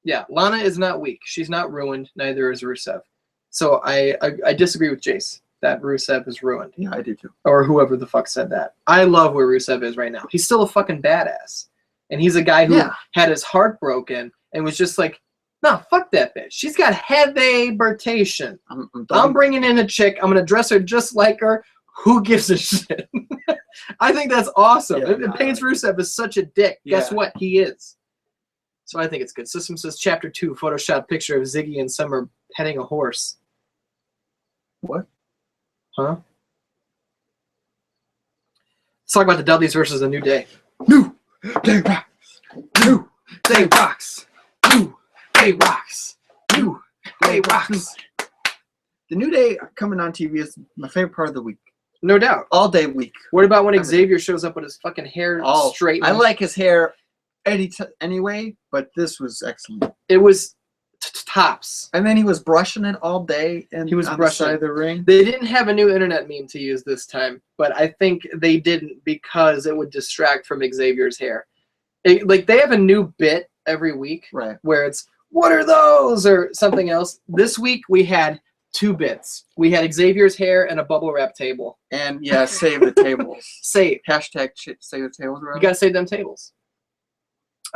Yeah, Lana is not weak. She's not ruined. Neither is Rusev. So I disagree with Jace that Rusev is ruined. Yeah, I do too. Or whoever the fuck said that. I love where Rusev is right now. He's still a fucking badass. And he's a guy who had his heart broken and was just like, no, fuck that bitch. She's got heavy bertation. I'm bringing in a chick. I'm going to dress her just like her. Who gives a shit? I think that's awesome. Yeah, Paige Rusev is such a dick. Yeah. Guess what? He is. So I think it's good. System says Chapter 2, Photoshop picture of Ziggy and Summer petting a horse. What? Huh? Let's talk about the Dudleys versus the New Day. New Day rocks. New Day rocks. New Day rocks. New Day rocks. The New Day coming on TV is my favorite part of the week. No doubt. All day week. What about when Everything. Xavier shows up with his fucking hair straight? I like his hair anyway, but this was excellent. It was tops. And then he was brushing it all day, and He was on brushing the side it. of the ring. They didn't have a new internet meme to use this time, but I think they didn't because it would distract from Xavier's hair. Like they have a new bit every week Right. where it's "What are those?" or something else. This week we had 2 bits. We had Xavier's hair and a bubble wrap table. And yeah, save the tables. Save. Hashtag save the tables. You gotta save them tables.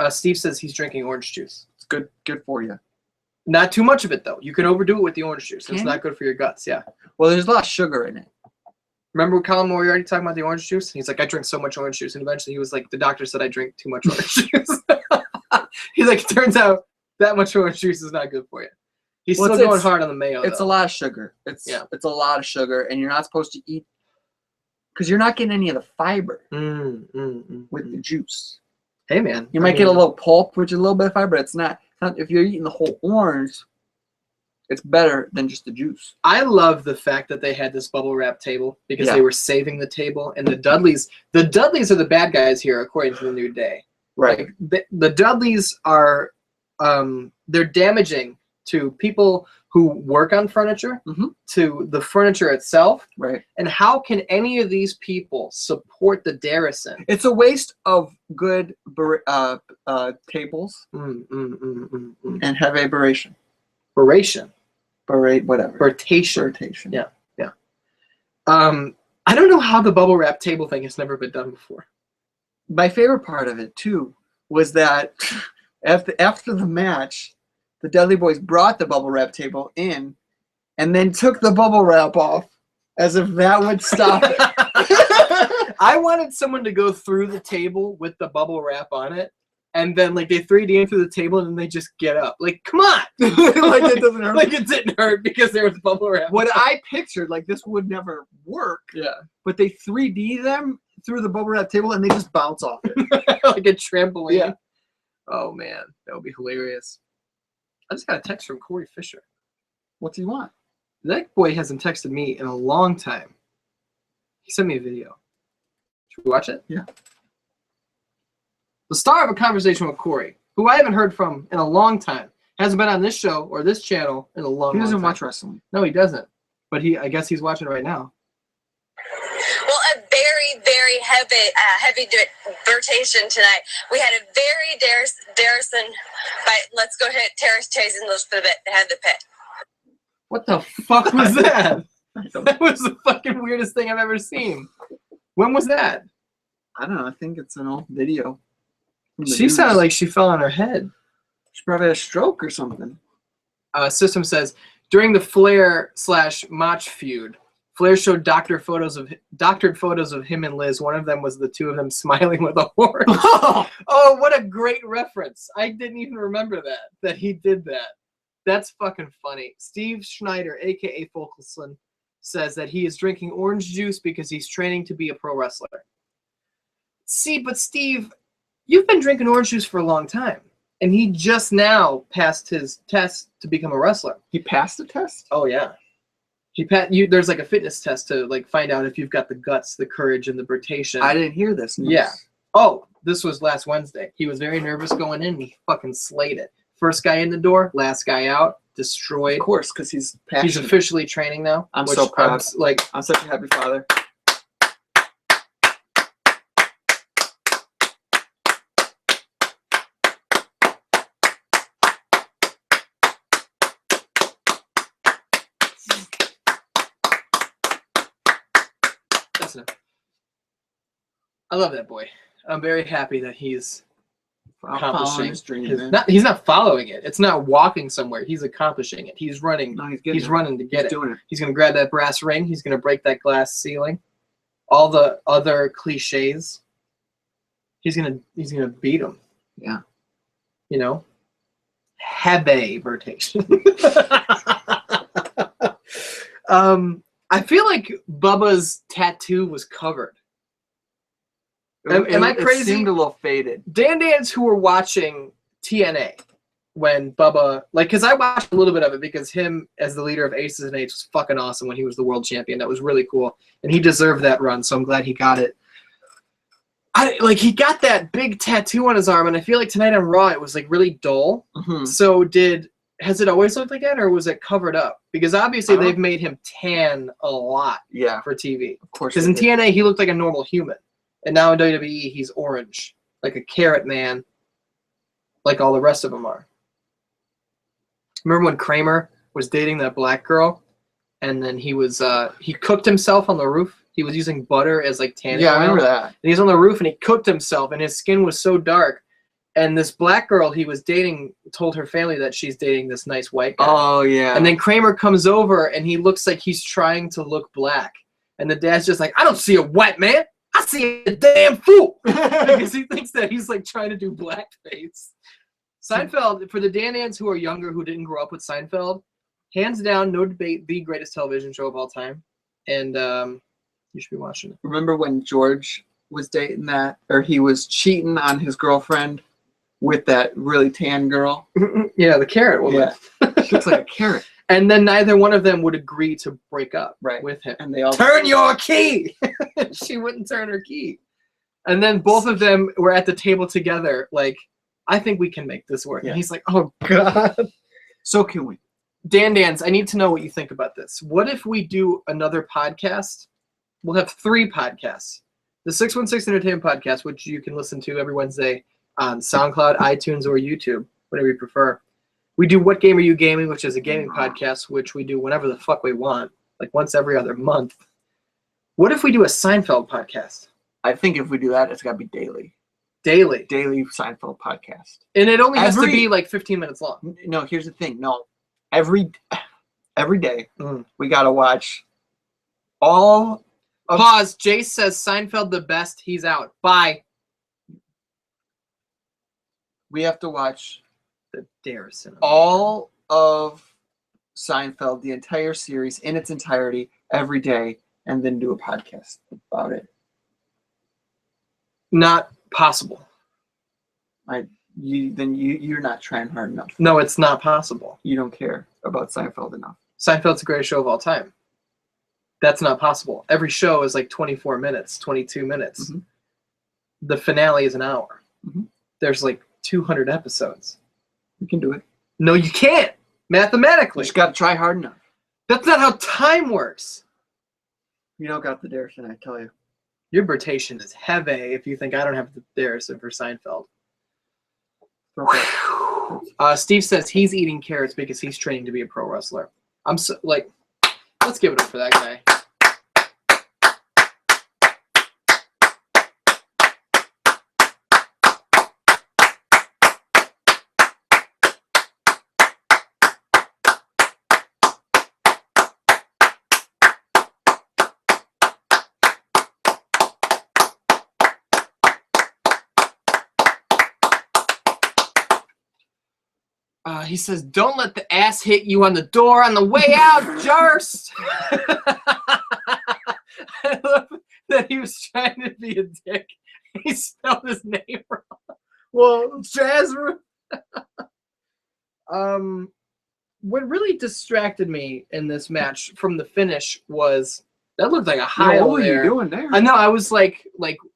Steve says he's drinking orange juice. It's good for you. Not too much of it though. You can overdo it with the orange juice. It's Can not good for your guts. Yeah. Well, there's a lot of sugar in it. Remember, Colin, when we were already talking about the orange juice? He's like, I drink so much orange juice. And eventually he was like, the doctor said I drink too much orange juice. He's like, it turns out that much orange juice is not good for you. He's Well, still it's- going hard on the mayo, It's though. a lot of sugar. It's a lot of sugar, and you're not supposed to eat because you're not getting any of the fiber with the juice. Hey, man. You might get a little pulp, which is a little bit of fiber. It's not if you're eating the whole orange, it's better than just the juice. I love the fact that they had this bubble wrap table because Yeah. they were saving the table. And the Dudleys are the bad guys here, according to the New Day. Right. Like, the Dudleys are, they're damaging to people who work on furniture, to the furniture itself. Right. And how can any of these people support the Derrison? It's a waste of good tables and have aberration. Beration. Whatever. Bertation. Bertation. Yeah. Yeah. I don't know how the bubble wrap table thing has never been done before. My favorite part of it too was that after the match, the Dudley Boyz brought the bubble wrap table in, and then took the bubble wrap off, as if that would stop it. I wanted someone to go through the table with the bubble wrap on it, and then like they 3D in through the table, and then they just get up. Like, come on! Like it doesn't hurt. Like it didn't hurt because there was bubble wrap. What I pictured, like this would never work, Yeah. but they 3D them through the bubble wrap table, and they just bounce off it. Like a trampoline. Yeah. Oh man, that would be hilarious. I just got a text from Corey Fisher. What do you want? That boy hasn't texted me in a long time. He sent me a video. Should we watch it? Yeah. The star of a conversation with Corey, who I haven't heard from in a long time, hasn't been on this show or this channel in a long, He doesn't long time. watch wrestling. No, he doesn't. But I guess he's watching right now. Well, a very, very heavy rotation tonight. We had a very Derrison, but let's go ahead, Terrace chasing those for the bit, head the pit. What the fuck was that? That was the fucking weirdest thing I've ever seen. When was that? I don't know. I think it's an old video. from the She news. sounded like she fell on her head. She probably had a stroke or something. System says, during the Flair/Mach feud, Flair showed doctored photos of him and Liz. One of them was the two of them smiling with a horse. Oh, what a great reference. I didn't even remember that he did that. That's fucking funny. Steve Schneider, a.k.a. Folkelson, says that he is drinking orange juice because he's training to be a pro wrestler. See, but Steve, you've been drinking orange juice for a long time. And he just now passed his test to become a wrestler. He passed the test? Oh, yeah. There's like a fitness test to like find out if you've got the guts, the courage, and the bertation. I didn't hear this news. Yeah. Oh, this was last Wednesday. He was very nervous going in. And he fucking slayed it. First guy in the door, last guy out, destroyed. Of course, because he's passionate. He's officially training now. I'm which so proud. I'm such a happy father. That's enough. I love that boy. I'm very happy that he's accomplishing his dream, his, man. he's not following it. It's not walking somewhere. He's accomplishing it. He's running. No, he's getting He's it. running to get He's it. doing it. He's gonna grab that brass ring. He's gonna break that glass ceiling. All the other cliches. He's gonna beat him. Yeah. You know. HEAVAY BERTATION. I feel like Bubba's tattoo was covered. Am I It crazy? seemed a little faded. Dan-Dans who were watching TNA when Bubba, like, because I watched a little bit of it because him as the leader of Aces and Eights was fucking awesome when he was the world champion. That was really cool. And he deserved that run, so I'm glad he got it. He got that big tattoo on his arm, and I feel like tonight on Raw it was like really dull. Mm-hmm. So has it always looked like that, or was it covered up? Because obviously they've made him tan a lot for TV. Of course. Because in TNA he looked like a normal human, and now in WWE he's orange, like a carrot man, like all the rest of them are. Remember when Kramer was dating that black girl, and then he cooked himself on the roof? He was using butter as like tanning oil. I remember that. And he's on the roof and he cooked himself, and his skin was so dark. And this black girl he was dating told her family that she's dating this nice white guy. Oh, yeah. And then Kramer comes over and he looks like he's trying to look black. And the dad's just like, I don't see a white man. I see a damn fool. Because he thinks that he's like trying to do blackface. Seinfeld, for the Dan-Dans who are younger who didn't grow up with Seinfeld, hands down, no debate, the greatest television show of all time. And you should be watching it. Remember when George was dating that, or he was cheating on his girlfriend with that really tan girl? Yeah, the carrot woman. Yeah. She looks like a carrot. And then neither one of them would agree to break up with him. And they all turn your key. She wouldn't turn her key. And then both of them were at the table together, like, I think we can make this work. Yeah. And he's like, oh, God. So can we. Dan-Dans, I need to know what you think about this. What if we do another podcast? We'll have 3 podcasts. The 616 Entertainment Podcast, which you can listen to every Wednesday on SoundCloud, iTunes, or YouTube, whatever you prefer. We do What Game Are You Gaming, which is a gaming podcast, which we do whenever the fuck we want, like once every other month. What if we do a Seinfeld podcast? I think if we do that, it's got to be daily. Daily Seinfeld podcast. And it only has to be like 15 minutes long. No, here's the thing. No, every day we got to watch all. Pause. Jace says Seinfeld the best. He's out. Bye. We have to watch the Derrison. All of Seinfeld, the entire series in its entirety, every day, and then do a podcast about it. Not possible. You're not trying hard enough. No, it's not possible. You don't care about Seinfeld enough. Seinfeld's the greatest show of all time. That's not possible. Every show is like 24 minutes, 22 minutes. Mm-hmm. The finale is an hour. Mm-hmm. There's like 200 episodes. You can do it. No, you can't. Mathematically. You just got to try hard enough. That's not how time works. You don't got the Derrison, I tell you. Your Bertation is heavy if you think I don't have the Derrison for Seinfeld. Okay. Steve says he's eating carrots because he's training to be a pro wrestler. I'm so, like, let's give it up for that guy. He says, don't let the ass hit you on the door on the way out, Jarst. I love that he was trying to be a dick. He spelled his name wrong. Well, Jazz. What really distracted me in this match from the finish was that looked like a high. What were you doing there? I know, I was like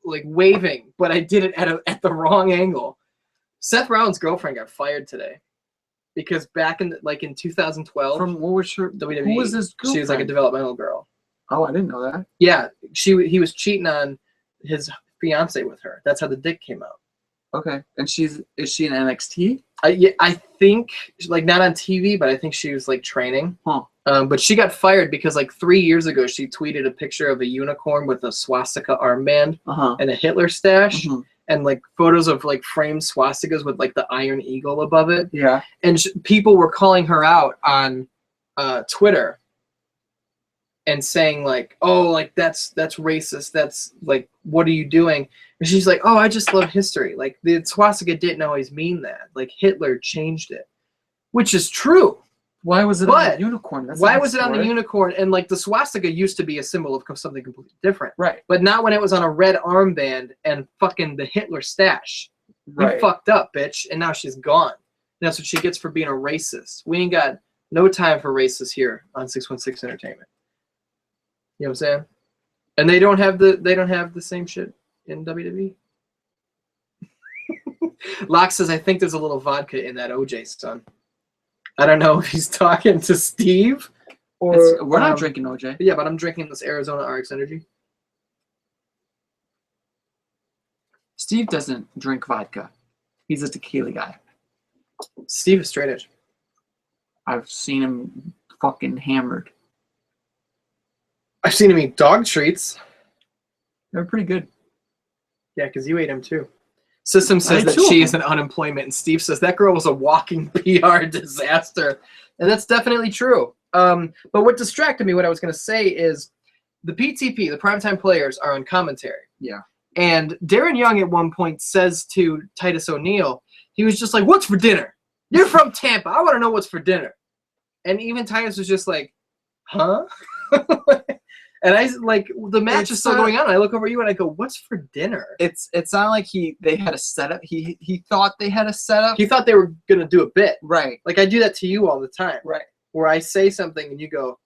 waving, but I did it at the wrong angle. Seth Rollins' girlfriend got fired today. Because back in 2012, from what was her WWE, who was this girlfriend? She was like a developmental girl. Oh, I didn't know that. Yeah, he was cheating on his fiance with her. That's how the dick came out. Okay, and is she in NXT? I think like not on TV, but I think she was like training. Huh. But she got fired because like 3 years ago she tweeted a picture of a unicorn with a swastika armband and a Hitler stash. Mm-hmm. And like photos of like framed swastikas with like the Iron Eagle above it. Yeah. And people were calling her out on Twitter and saying like, oh, like that's racist. That's like, what are you doing? And she's like, oh, I just love history. Like the swastika didn't always mean that. Like Hitler changed it, which is true. Why was it on But the unicorn? That's why not was it on the story. unicorn? And like the swastika used to be a symbol of something completely different. Right. But not when it was on a red armband and fucking the Hitler stash. Right. You fucked up, bitch. And now she's gone. And that's what she gets for being a racist. We ain't got no time for racists here on 616 Entertainment. You know what I'm saying? And they don't have the same shit in WWE. Locke says, I think there's a little vodka in that OJ, son. I don't know if he's talking to Steve or We're not drinking OJ. yeah, but I'm drinking this Arizona RX Energy. Steve doesn't drink vodka. He's a tequila guy. Steve is straight edge. I've seen him fucking hammered. I've seen him eat dog treats. They're pretty good. Yeah, because you ate him too. System says ate that two of she them. is an unemployment, and Steve says that girl was a walking PR disaster. And that's definitely true. But what distracted me, what I was going to say is the PTP, the primetime players, are on commentary. Yeah. And Darren Young at one point says to Titus O'Neil, he was just like, what's for dinner? You're from Tampa. I want to know what's for dinner. And even Titus was just like, huh? And I like, the match is still going on. I look over you and I go, what's for dinner? It's not like they had a setup. He thought they had a setup. He thought they were going to do a bit. Right. Like I do that to you all the time. Right. Where I say something and you go,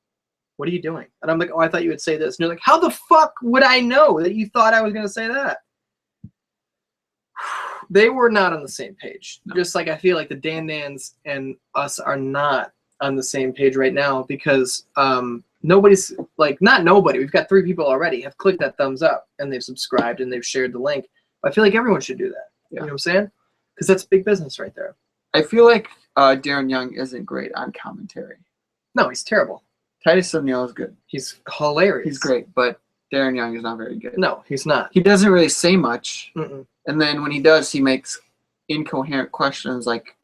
what are you doing? And I'm like, oh, I thought you would say this. And you're like, how the fuck would I know that you thought I was going to say that? They were not on the same page. No. Just like I feel like the Dan Dans and us are not on the same page right now because nobody's like, not nobody. We've got 3 people already have clicked that thumbs up and they've subscribed and they've shared the link. I feel like everyone should do that. Yeah. You know what I'm saying? Because that's big business right there. I feel like Darren Young isn't great on commentary. No, he's terrible. Titus O'Neil is good. He's hilarious. He's great, but Darren Young is not very good. No, he's not. He doesn't really say much. Mm-mm. And then when he does, he makes incoherent questions like,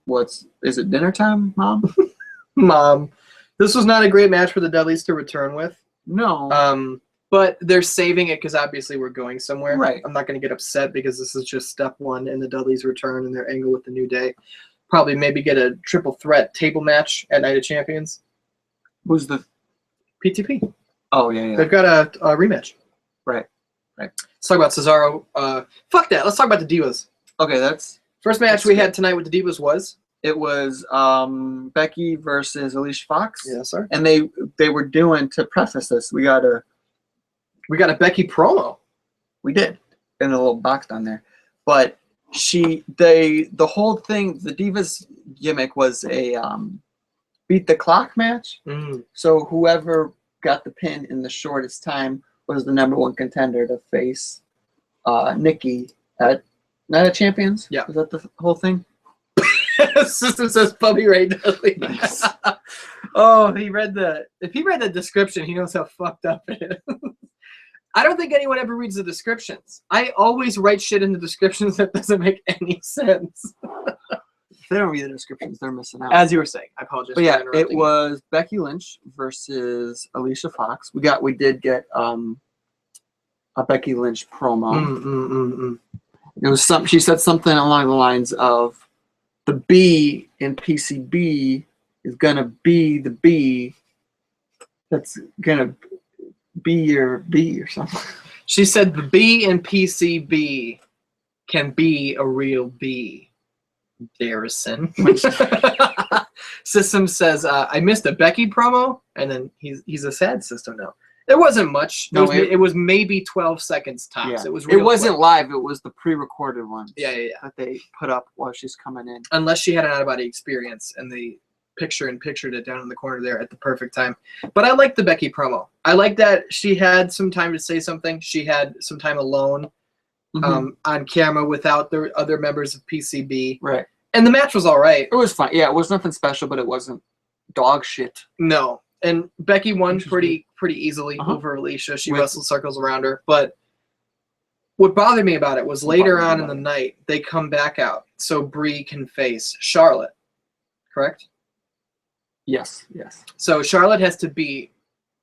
is it dinner time, Mom? Mom, this was not a great match for the Dudleys to return with. No. But they're saving it because obviously we're going somewhere. Right. I'm not going to get upset because this is just step 1 in the Dudleys' return and their angle with the New Day. Probably maybe get a triple threat table match at Night of Champions. Who's the PTP. Oh, yeah. They've got a rematch. Right. Let's talk about Cesaro. Fuck that. Let's talk about the Divas. Okay, First match we had tonight with the Divas was? it was Becky versus Alicia Fox. Yes, sir. And they were doing, to preface this, we got a Becky promo. We did in a little box down there, but the whole thing, the Divas gimmick was a beat the clock match. So whoever got the pin in the shortest time was the #1 contender to face Nikki at Night of Champions. Yeah, was that the whole thing? System says Bubbi Ray Dudley. Nice. Oh, if he read the description, he knows how fucked up it is. I don't think anyone ever reads the descriptions. I always write shit in the descriptions that doesn't make any sense. If they don't read the descriptions, they're missing out. As you were saying, I apologize. But for yeah, interrupting it you. was Becky Lynch versus Alicia Fox. We did get a Becky Lynch promo. It was she said something along the lines of the B in PCB is gonna be the B that's gonna be your B or something. She said the B in PCB can be a real B. Derrison. System says, I missed a Becky promo, and then he's a sad system now. It wasn't much. It was maybe 12 seconds tops. Yeah. It wasn't quick. live. It was the pre-recorded one. Yeah. That they put up while she's coming in. Unless she had an out-of-body experience, and they pictured it down in the corner there at the perfect time. But I like the Becky promo. I like that she had some time to say something. She had some time alone on camera without the other members of PCB. Right. And the match was all right. It was fine. Yeah, it was nothing special, but it wasn't dog shit. No. And Becky won pretty easily over Alicia. She wrestled circles around her. But what bothered me about it was later on in the night, they come back out so Brie can face Charlotte. Correct? Yes. So Charlotte has to beat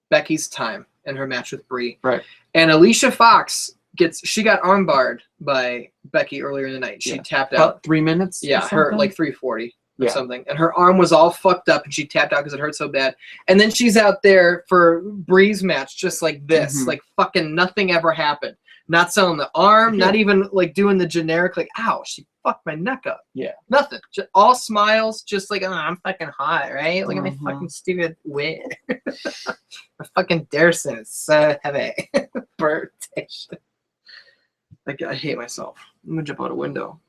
Becky's time in her match with Brie. Right. And Alicia Fox got armbarred by Becky earlier in the night. She tapped out. About 3 minutes? Yeah, her like 3:40. or Yeah. something, and her arm was all fucked up, and she tapped out because it hurt so bad. And then she's out there for Bree's match, just like this, Mhm. like fucking nothing ever happened. Not selling the arm, not even like doing the generic like, ow, she fucked my neck up. Yeah. Nothing. Just all smiles, just like, oh, I'm fucking hot, right? Look at my Mhm. fucking stupid wig. My fucking Derrison is so heavy. Bertation. Like, I hate myself. I'm gonna jump out a window.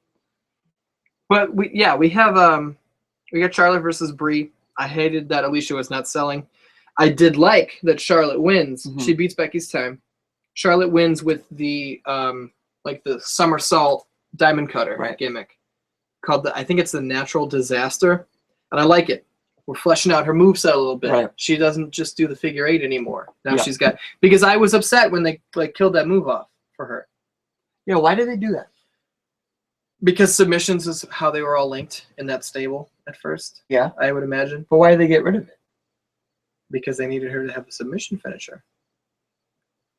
But we got Charlotte versus Brie. I hated that Alicia was not selling. I did like that Charlotte wins. Mhm. She beats Becky's time. Charlotte wins with the like the somersault diamond cutter gimmick called I think it's the Natural Disaster, and I like it. We're fleshing out her moveset a little bit. Right. She doesn't just do the figure 8 anymore. Now Yeah. she's got, because I was upset when they like killed that move off for her. Yeah, why did they do that? Because submissions is how they were all linked in that stable at first. Yeah. I would imagine. But why did they get rid of it? Because they needed her to have a submission finisher.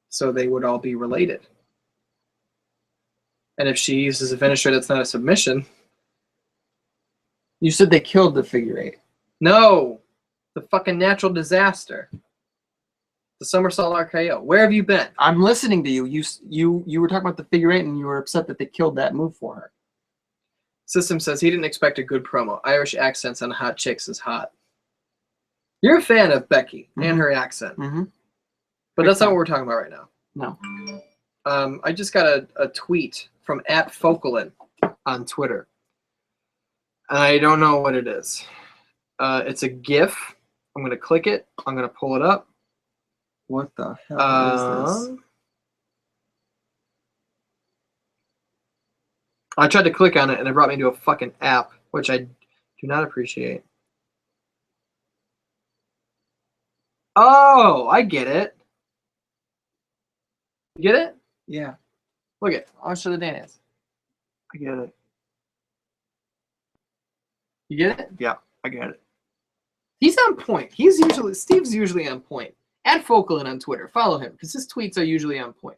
So they would all be related. And if she uses a finisher that's not a submission. You said they killed the figure 8. No! The fucking Natural Disaster. The somersault RKO. Where have you been? I'm listening to you. You were talking about the figure 8 and you were upset that they killed that move for her. System says he didn't expect a good promo. Irish accents on hot chicks is hot. You're a fan of Becky and her accent. Mm-hmm. But that's not what we're talking about right now. No. I just got a tweet from @Fokalin on Twitter. I don't know what it is. It's a GIF. I'm going to click it. I'm going to pull it up. What the hell is this? I tried to click on it, and it brought me to a fucking app, which I do not appreciate. Oh, I get it. You get it? Yeah, Look it. I'll show the dance. I get it. You get it? Yeah, I get it. He's on point. Steve's usually on point. @Fokalin on Twitter. Follow him, because his tweets are usually on point.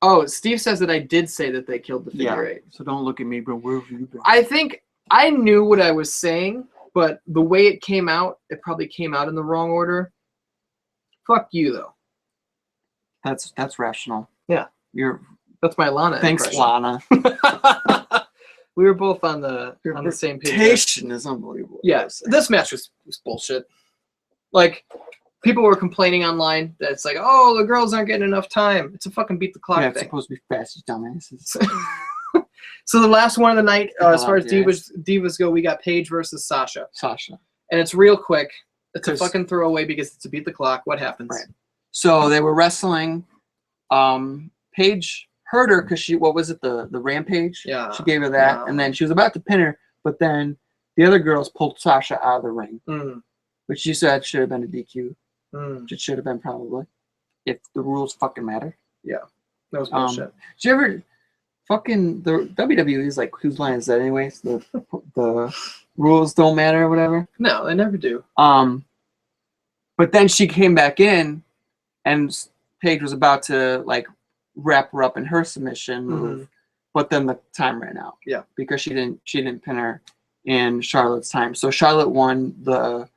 Oh, Steve says that I did say that they killed the figure 8. So don't look at me, bro. Where have you been? I think I knew what I was saying, but the way it came out, it probably came out in the wrong order. Fuck you, though. That's rational. Yeah. That's my Lana Thanks, impression. Lana. We were both on the same page. Presentation is unbelievable. Yes, this match was bullshit. Like, people were complaining online that it's like, oh, the girls aren't getting enough time. It's a fucking beat the clock Yeah, it's thing. supposed to be fast, you dumbasses. So the last one of the night, as far as yes. divas go, we got Paige versus Sasha. Sasha. And it's real quick. It's a 'Cause- fucking throwaway because it's a beat the clock. What happens? Right. So they were wrestling. Paige hurt her because what was it, the Rampage? Yeah. She gave her that, Yeah. and then she was about to pin her, but then the other girls pulled Sasha out of the ring, which you said should have been a DQ. Which it should have been probably, if the rules fucking matter. Yeah. That was bullshit. Did you ever fucking the WWE is like, whose line is that anyways? The rules don't matter or whatever. No, they never do. But then she came back in, and Paige was about to like wrap her up in her submission move, but then the time ran out. Yeah, because she didn't pin her in Charlotte's time. So Charlotte won the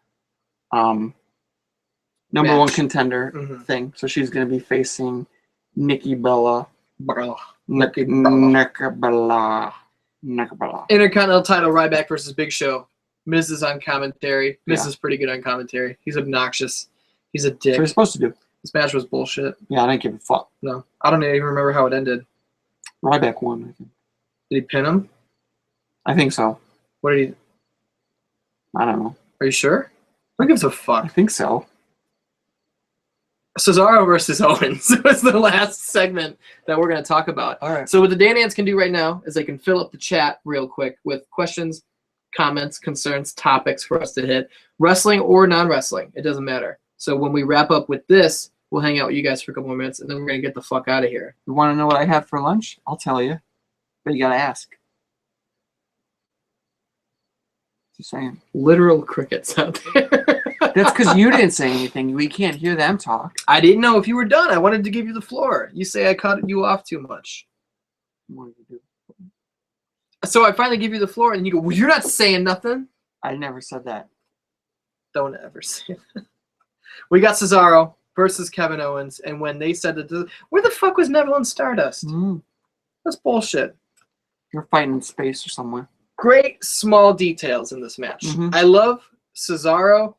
number one contender thing. So she's gonna be facing Nikki Bella. Nikki Bella. Intercontinental title, Ryback versus Big Show. Miz is on commentary. Miz is pretty good on commentary. He's obnoxious. He's a dick. So you're supposed to do. This match was bullshit. Yeah, I didn't give a fuck. No, I don't even remember how it ended. Ryback won, I think. Did he pin him? I think so. What did he? I don't know. Are you sure? Who gives a I fuck? think so. Cesaro versus Owens was the last segment that we're going to talk about. All right. So what the Dan Ants can do right now is they can fill up the chat real quick with questions, comments, concerns, topics for us to hit. Wrestling or non-wrestling. It doesn't matter. So when we wrap up with this, we'll hang out with you guys for a couple more minutes, and then we're going to get the fuck out of here. You want to know what I had for lunch? I'll tell you. But you got to ask. Just saying. Literal crickets out there. That's because you didn't say anything. We can't hear them talk. I didn't know if you were done. I wanted to give you the floor. You say I cut you off too much. What did you do? So I finally give you the floor, and you go, well, you're not saying nothing. I never said that. Don't ever say that. We got Cesaro versus Kevin Owens, and when they said that, where the fuck was Neville and Stardust? That's bullshit. You're fighting in space or somewhere. Great small details in this match. I love Cesaro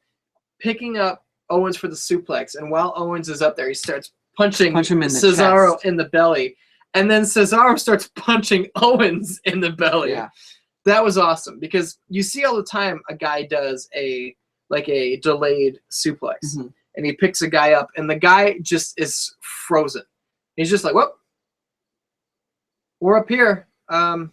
picking up Owens for the suplex, and while Owens is up there, he starts punching Punch him in the Cesaro chest. in the belly, and then Cesaro starts punching Owens in the belly. Yeah. That was awesome because you see all the time a guy does a delayed suplex, and he picks a guy up, and the guy just is frozen. He's just like, whoop, we're up here. Bam,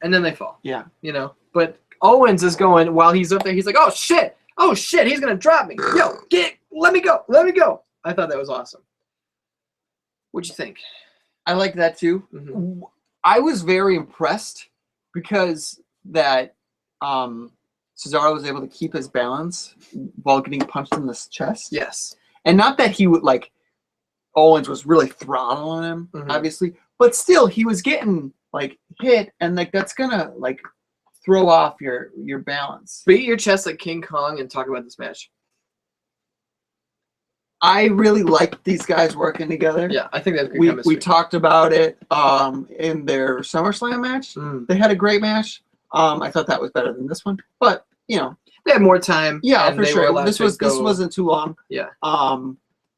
and then they fall. Yeah. You know, but Owens is going while he's up there. He's like, oh shit, he's gonna drop me. Yo, let me go. I thought that was awesome. What'd you think? I like that too. I was very impressed because that Cesaro was able to keep his balance while getting punched in the chest. Yes. And not that he would like Owens was really throttling him, obviously, but still he was getting like hit, and like that's gonna like throw off your balance. Beat your chest like King Kong and talk about this match. I really like these guys working together. Yeah, I think that's good chemistry. We talked about it in their SummerSlam match. They had a great match. I thought that was better than this one, but you know they had more time. Yeah, for sure. This wasn't too long. Yeah.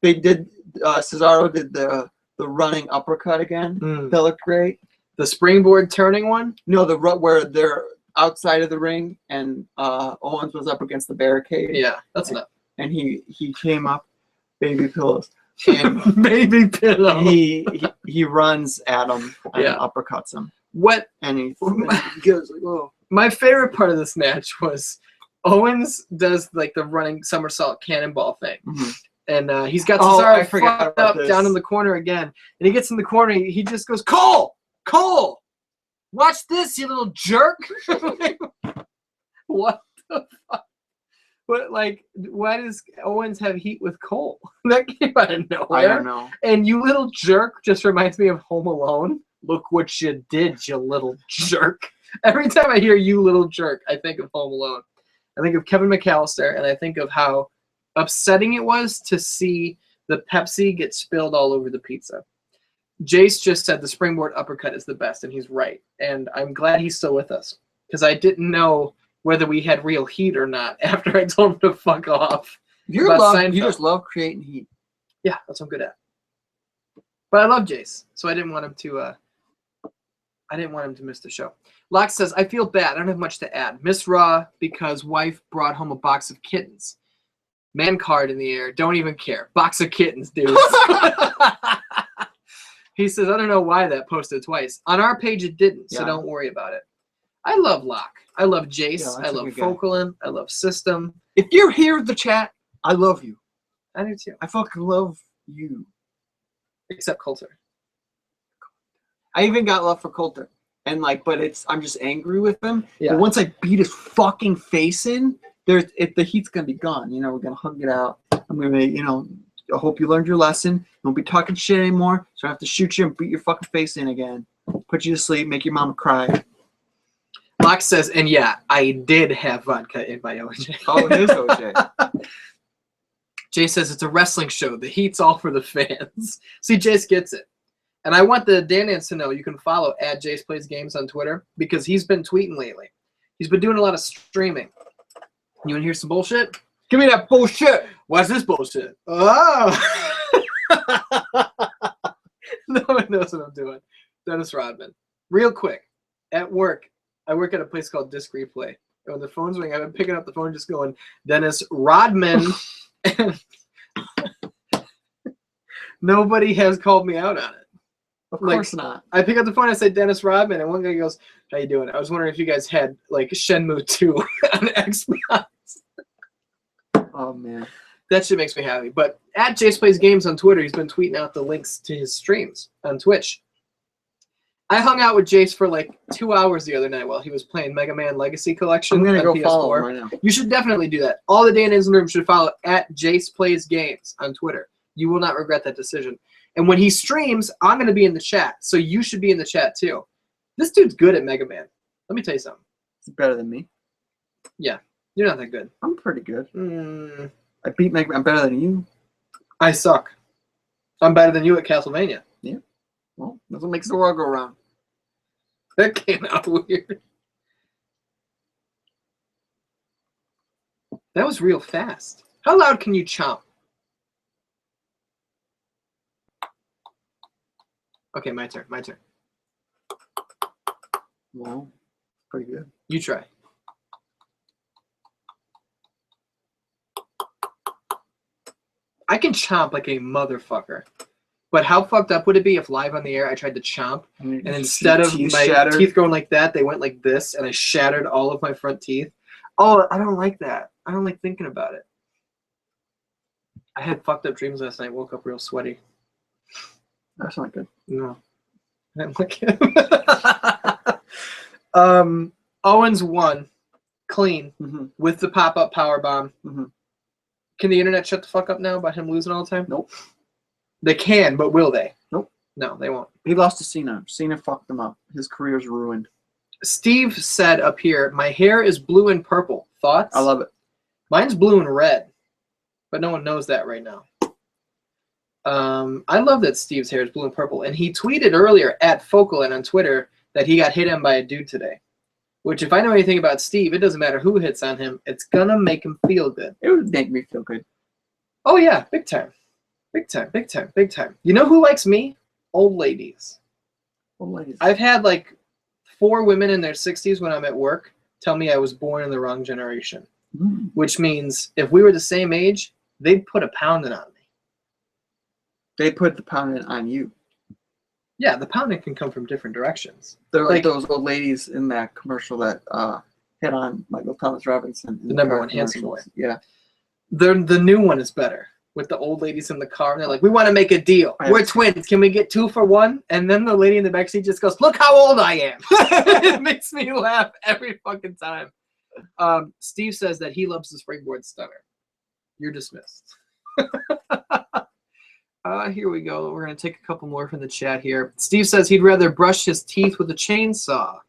They did. Cesaro did the running uppercut again. That looked great. The springboard turning one? No, where they're outside of the ring and Owens was up against the barricade. Yeah, that's enough. And he came up, baby pillows. And baby pillow. He runs at him and uppercuts him. And he goes like, "Whoa!" My favorite part of this match was Owens does like the running somersault cannonball thing. And he's got Cesaro fucked up down in the corner again. And he gets in the corner. He just goes, Cole, watch this, you little jerk. What the fuck? But like, why does Owens have heat with Cole? That came out of nowhere. I don't know. And you little jerk just reminds me of Home Alone. Look what you did, you little jerk. Every time I hear you little jerk, I think of Home Alone. I think of Kevin McAllister, and I think of how upsetting it was to see the Pepsi get spilled all over the pizza. Jace just said the springboard uppercut is the best, and he's right. And I'm glad he's still with us because I didn't know whether we had real heat or not after I told him to fuck off. You just love creating heat. Yeah, that's what I'm good at. But I love Jace, so I didn't want him to. I didn't want him to miss the show. Locke says, I feel bad. I don't have much to add. Miss Raw because wife brought home a box of kittens. Man card in the air. Don't even care. Box of kittens, dude. He says, I don't know why that posted twice. On our page, it didn't, so don't worry about it. I love Locke. I love Jace. I love Fokelin. I love System. If you're here in the chat, I love you. I do too. I fucking love you. Except Coulter. I even got love for Coulter. And like, but I'm just angry with him. Yeah. But once I beat his fucking face in, the heat's gonna be gone. You know, we're gonna hug it out. I'm gonna, I hope you learned your lesson. Don't be talking shit anymore. So I have to shoot you and beat your fucking face in again. Put you to sleep, make your mama cry. Locke says, and yeah, I did have vodka in my OJ. Oh, it is OJ. Jay says it's a wrestling show. The heat's all for the fans. See, Jace gets it. And I want the Dan to know you can follow at Jace Plays Games on Twitter because he's been tweeting lately. He's been doing a lot of streaming. You want to hear some bullshit? Give me that bullshit. What's this bullshit? Oh. No one knows what I'm doing. Dennis Rodman. Real quick. At work, I work at a place called Disc Replay. And when the phone's ringing, I've been picking up the phone just going, Dennis Rodman. Nobody has called me out on it. Of course not. I pick up the phone and I say Dennis Rodman, and one guy goes, how you doing? I was wondering if you guys had like Shenmue 2 on Xbox. Oh man. That shit makes me happy. But at Jace Plays Games on Twitter, he's been tweeting out the links to his streams on Twitch. I hung out with Jace for like 2 hours the other night while he was playing Mega Man Legacy Collection. I'm gonna go PS4. follow him right now. You should definitely do that. All the Dan in the room should follow at Jace Plays Games on Twitter. You will not regret that decision. And when he streams, I'm going to be in the chat. So you should be in the chat too. This dude's good at Mega Man. Let me tell you something. It's better than me. Yeah, you're not that good. I'm pretty good. I beat Mega Man. I'm better than you. I suck. I'm better than you at Castlevania. Yeah. Well, that's what makes the world go round. That came out weird. That was real fast. How loud can you chomp? Okay, my turn. My turn. Well, pretty good. You try. I can chomp like a motherfucker. But how fucked up would it be if live on the air I tried to chomp and instead of my teeth going like that, they went like this and I shattered all of my front teeth? Oh, I don't like that. I don't like thinking about it. I had fucked up dreams last night. Woke up real sweaty. That's not good. No. I didn't like it. Owens won. Clean. With the pop-up powerbomb. Can the internet shut the fuck up now about him losing all the time? Nope. They can, but will they? Nope. No, they won't. He lost to Cena. Cena fucked him up. His career's ruined. Steve said up here, my hair is blue and purple. Thoughts? I love it. Mine's blue and red, but no one knows that right now. I love that Steve's hair is blue and purple, and he tweeted earlier at Focalin on Twitter that he got hit on by a dude today. Which, if I know anything about Steve, it doesn't matter who hits on him. It's gonna make him feel good. It would make me feel good. Oh yeah, big time. Big time, big time, big time. You know who likes me? Old ladies. Old ladies. I've had like 4 women in their 60s when I'm at work tell me I was born in the wrong generation. Which means if we were the same age, they'd put a pounding on me. They put the pounding on you. Yeah, the pounding can come from different directions. They're like those old ladies in that commercial that hit on Michael Thomas Robinson. The number one handsome boy. Yeah. The new one is better. With the old ladies in the car, and they're like, we want to make a deal. We're twins. Can we get 2 for 1? And then the lady in the backseat just goes, look how old I am. It makes me laugh every fucking time. Steve says that he loves the springboard stunner. You're dismissed. Here we go. We're going to take a couple more from the chat here. Steve says he'd rather brush his teeth with a chainsaw.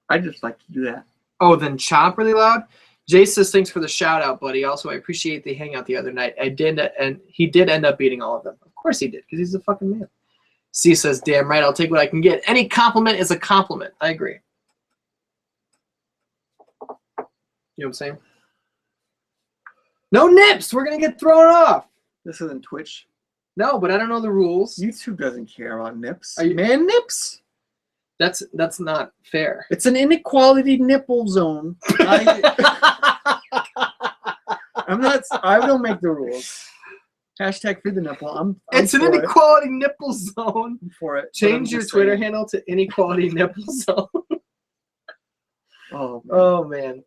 I just like to do that. Oh, then chomp really loud? Jay says, thanks for the shout out, buddy. Also, I appreciate the hangout the other night. I did, and he did end up beating all of them. Of course he did, because he's a fucking man. C says, damn right, I'll take what I can get. Any compliment is a compliment. I agree. You know what I'm saying? No nips! We're going to get thrown off. This isn't Twitch. No, but I don't know the rules. YouTube doesn't care about nips. Are you man nips? That's not fair. It's an inequality nipple zone. I don't make the rules. Hashtag free the nipple. I'm it's an inequality nipple zone. I'm for it. Change your Twitter handle to inequality nipple zone. Oh man.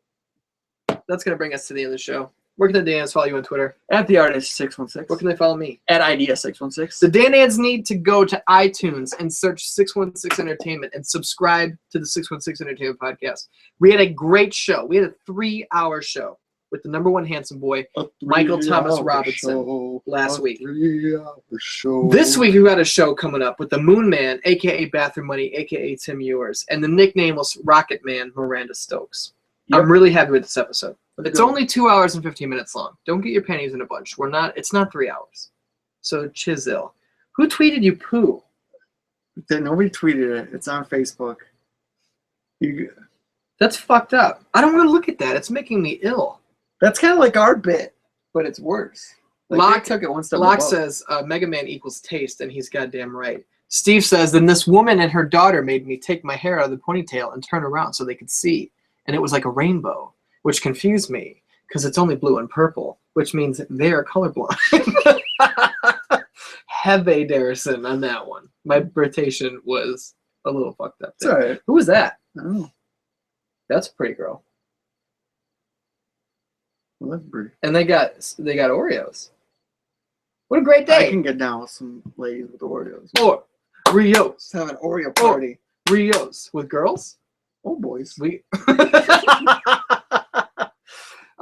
That's gonna bring us to the end of the show. Where can the Dan's follow you on Twitter? At the artist 616. Where can they follow me? At idea 616. The Dan's need to go to iTunes and search 616 Entertainment and subscribe to the 616 Entertainment podcast. We had a great show. We had a 3-hour show with the number one handsome boy, Michael Thomas Robinson, last week. This week we got a show coming up with the Moon Man, aka Bathroom Money, aka Tim Ewers, and the nicknameless Rocket Man, Miranda Stokes. Yep. I'm really happy with this episode. It's only 2 hours and 15 minutes long. Don't get your panties in a bunch. It's not 3 hours. So chisel. Who tweeted you poo? Nobody tweeted it. It's on Facebook. That's fucked up. I don't want to look at that. It's making me ill. That's kind of like our bit, but it's worse. Locke took it one step. Locke says Mega Man equals taste, and he's goddamn right. Steve says, then this woman and her daughter made me take my hair out of the ponytail and turn around so they could see. And it was like a rainbow, which confused me because it's only blue and purple, which means they are colorblind. Heavy Derrison on that one. My birtation was a little fucked up. Sorry. Who was that? Oh. That's a pretty girl. Well, that's pretty. And they got Oreos. What a great day. I can get down with some ladies with Oreos. Or Rios. Let's have an Oreo party. Rios with girls? Oh, boys.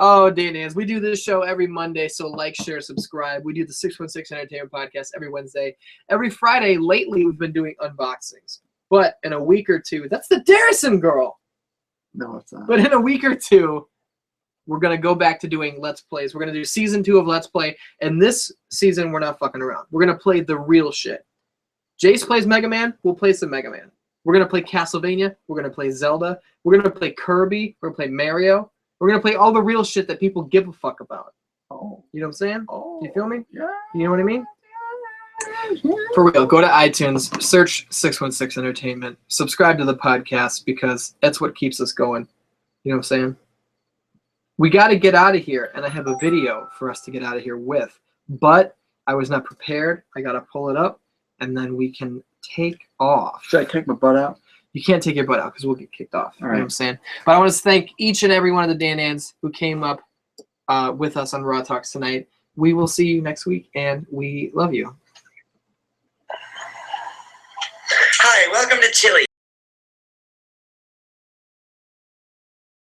Oh, Dan is. We do this show every Monday, so like, share, subscribe. We do the 616 Entertainment Podcast every Wednesday. Every Friday, lately, we've been doing unboxings. But in a week or two, that's the Derrison girl. No, it's not. But in a week or two, we're going to go back to doing Let's Plays. We're going to do Season 2 of Let's Play. And this season, we're not fucking around. We're going to play the real shit. Jace plays Mega Man. We'll play some Mega Man. We're going to play Castlevania. We're going to play Zelda. We're going to play Kirby. We're going to play Mario. We're going to play all the real shit that people give a fuck about. Oh. You know what I'm saying? Oh. You feel me? Yeah. You know what I mean? For real, go to iTunes, search 616 Entertainment, subscribe to the podcast because that's what keeps us going. You know what I'm saying? We got to get out of here, and I have a video for us to get out of here with, but I was not prepared. I got to pull it up, and then we can take off. Should I take my butt out? You can't take your butt out because we'll get kicked off. All You know right. what I'm saying? But I want to thank each and every one of the Dan-Ans who came up with us on Raw Talks tonight. We will see you next week, and we love you. Hi, welcome to Chile.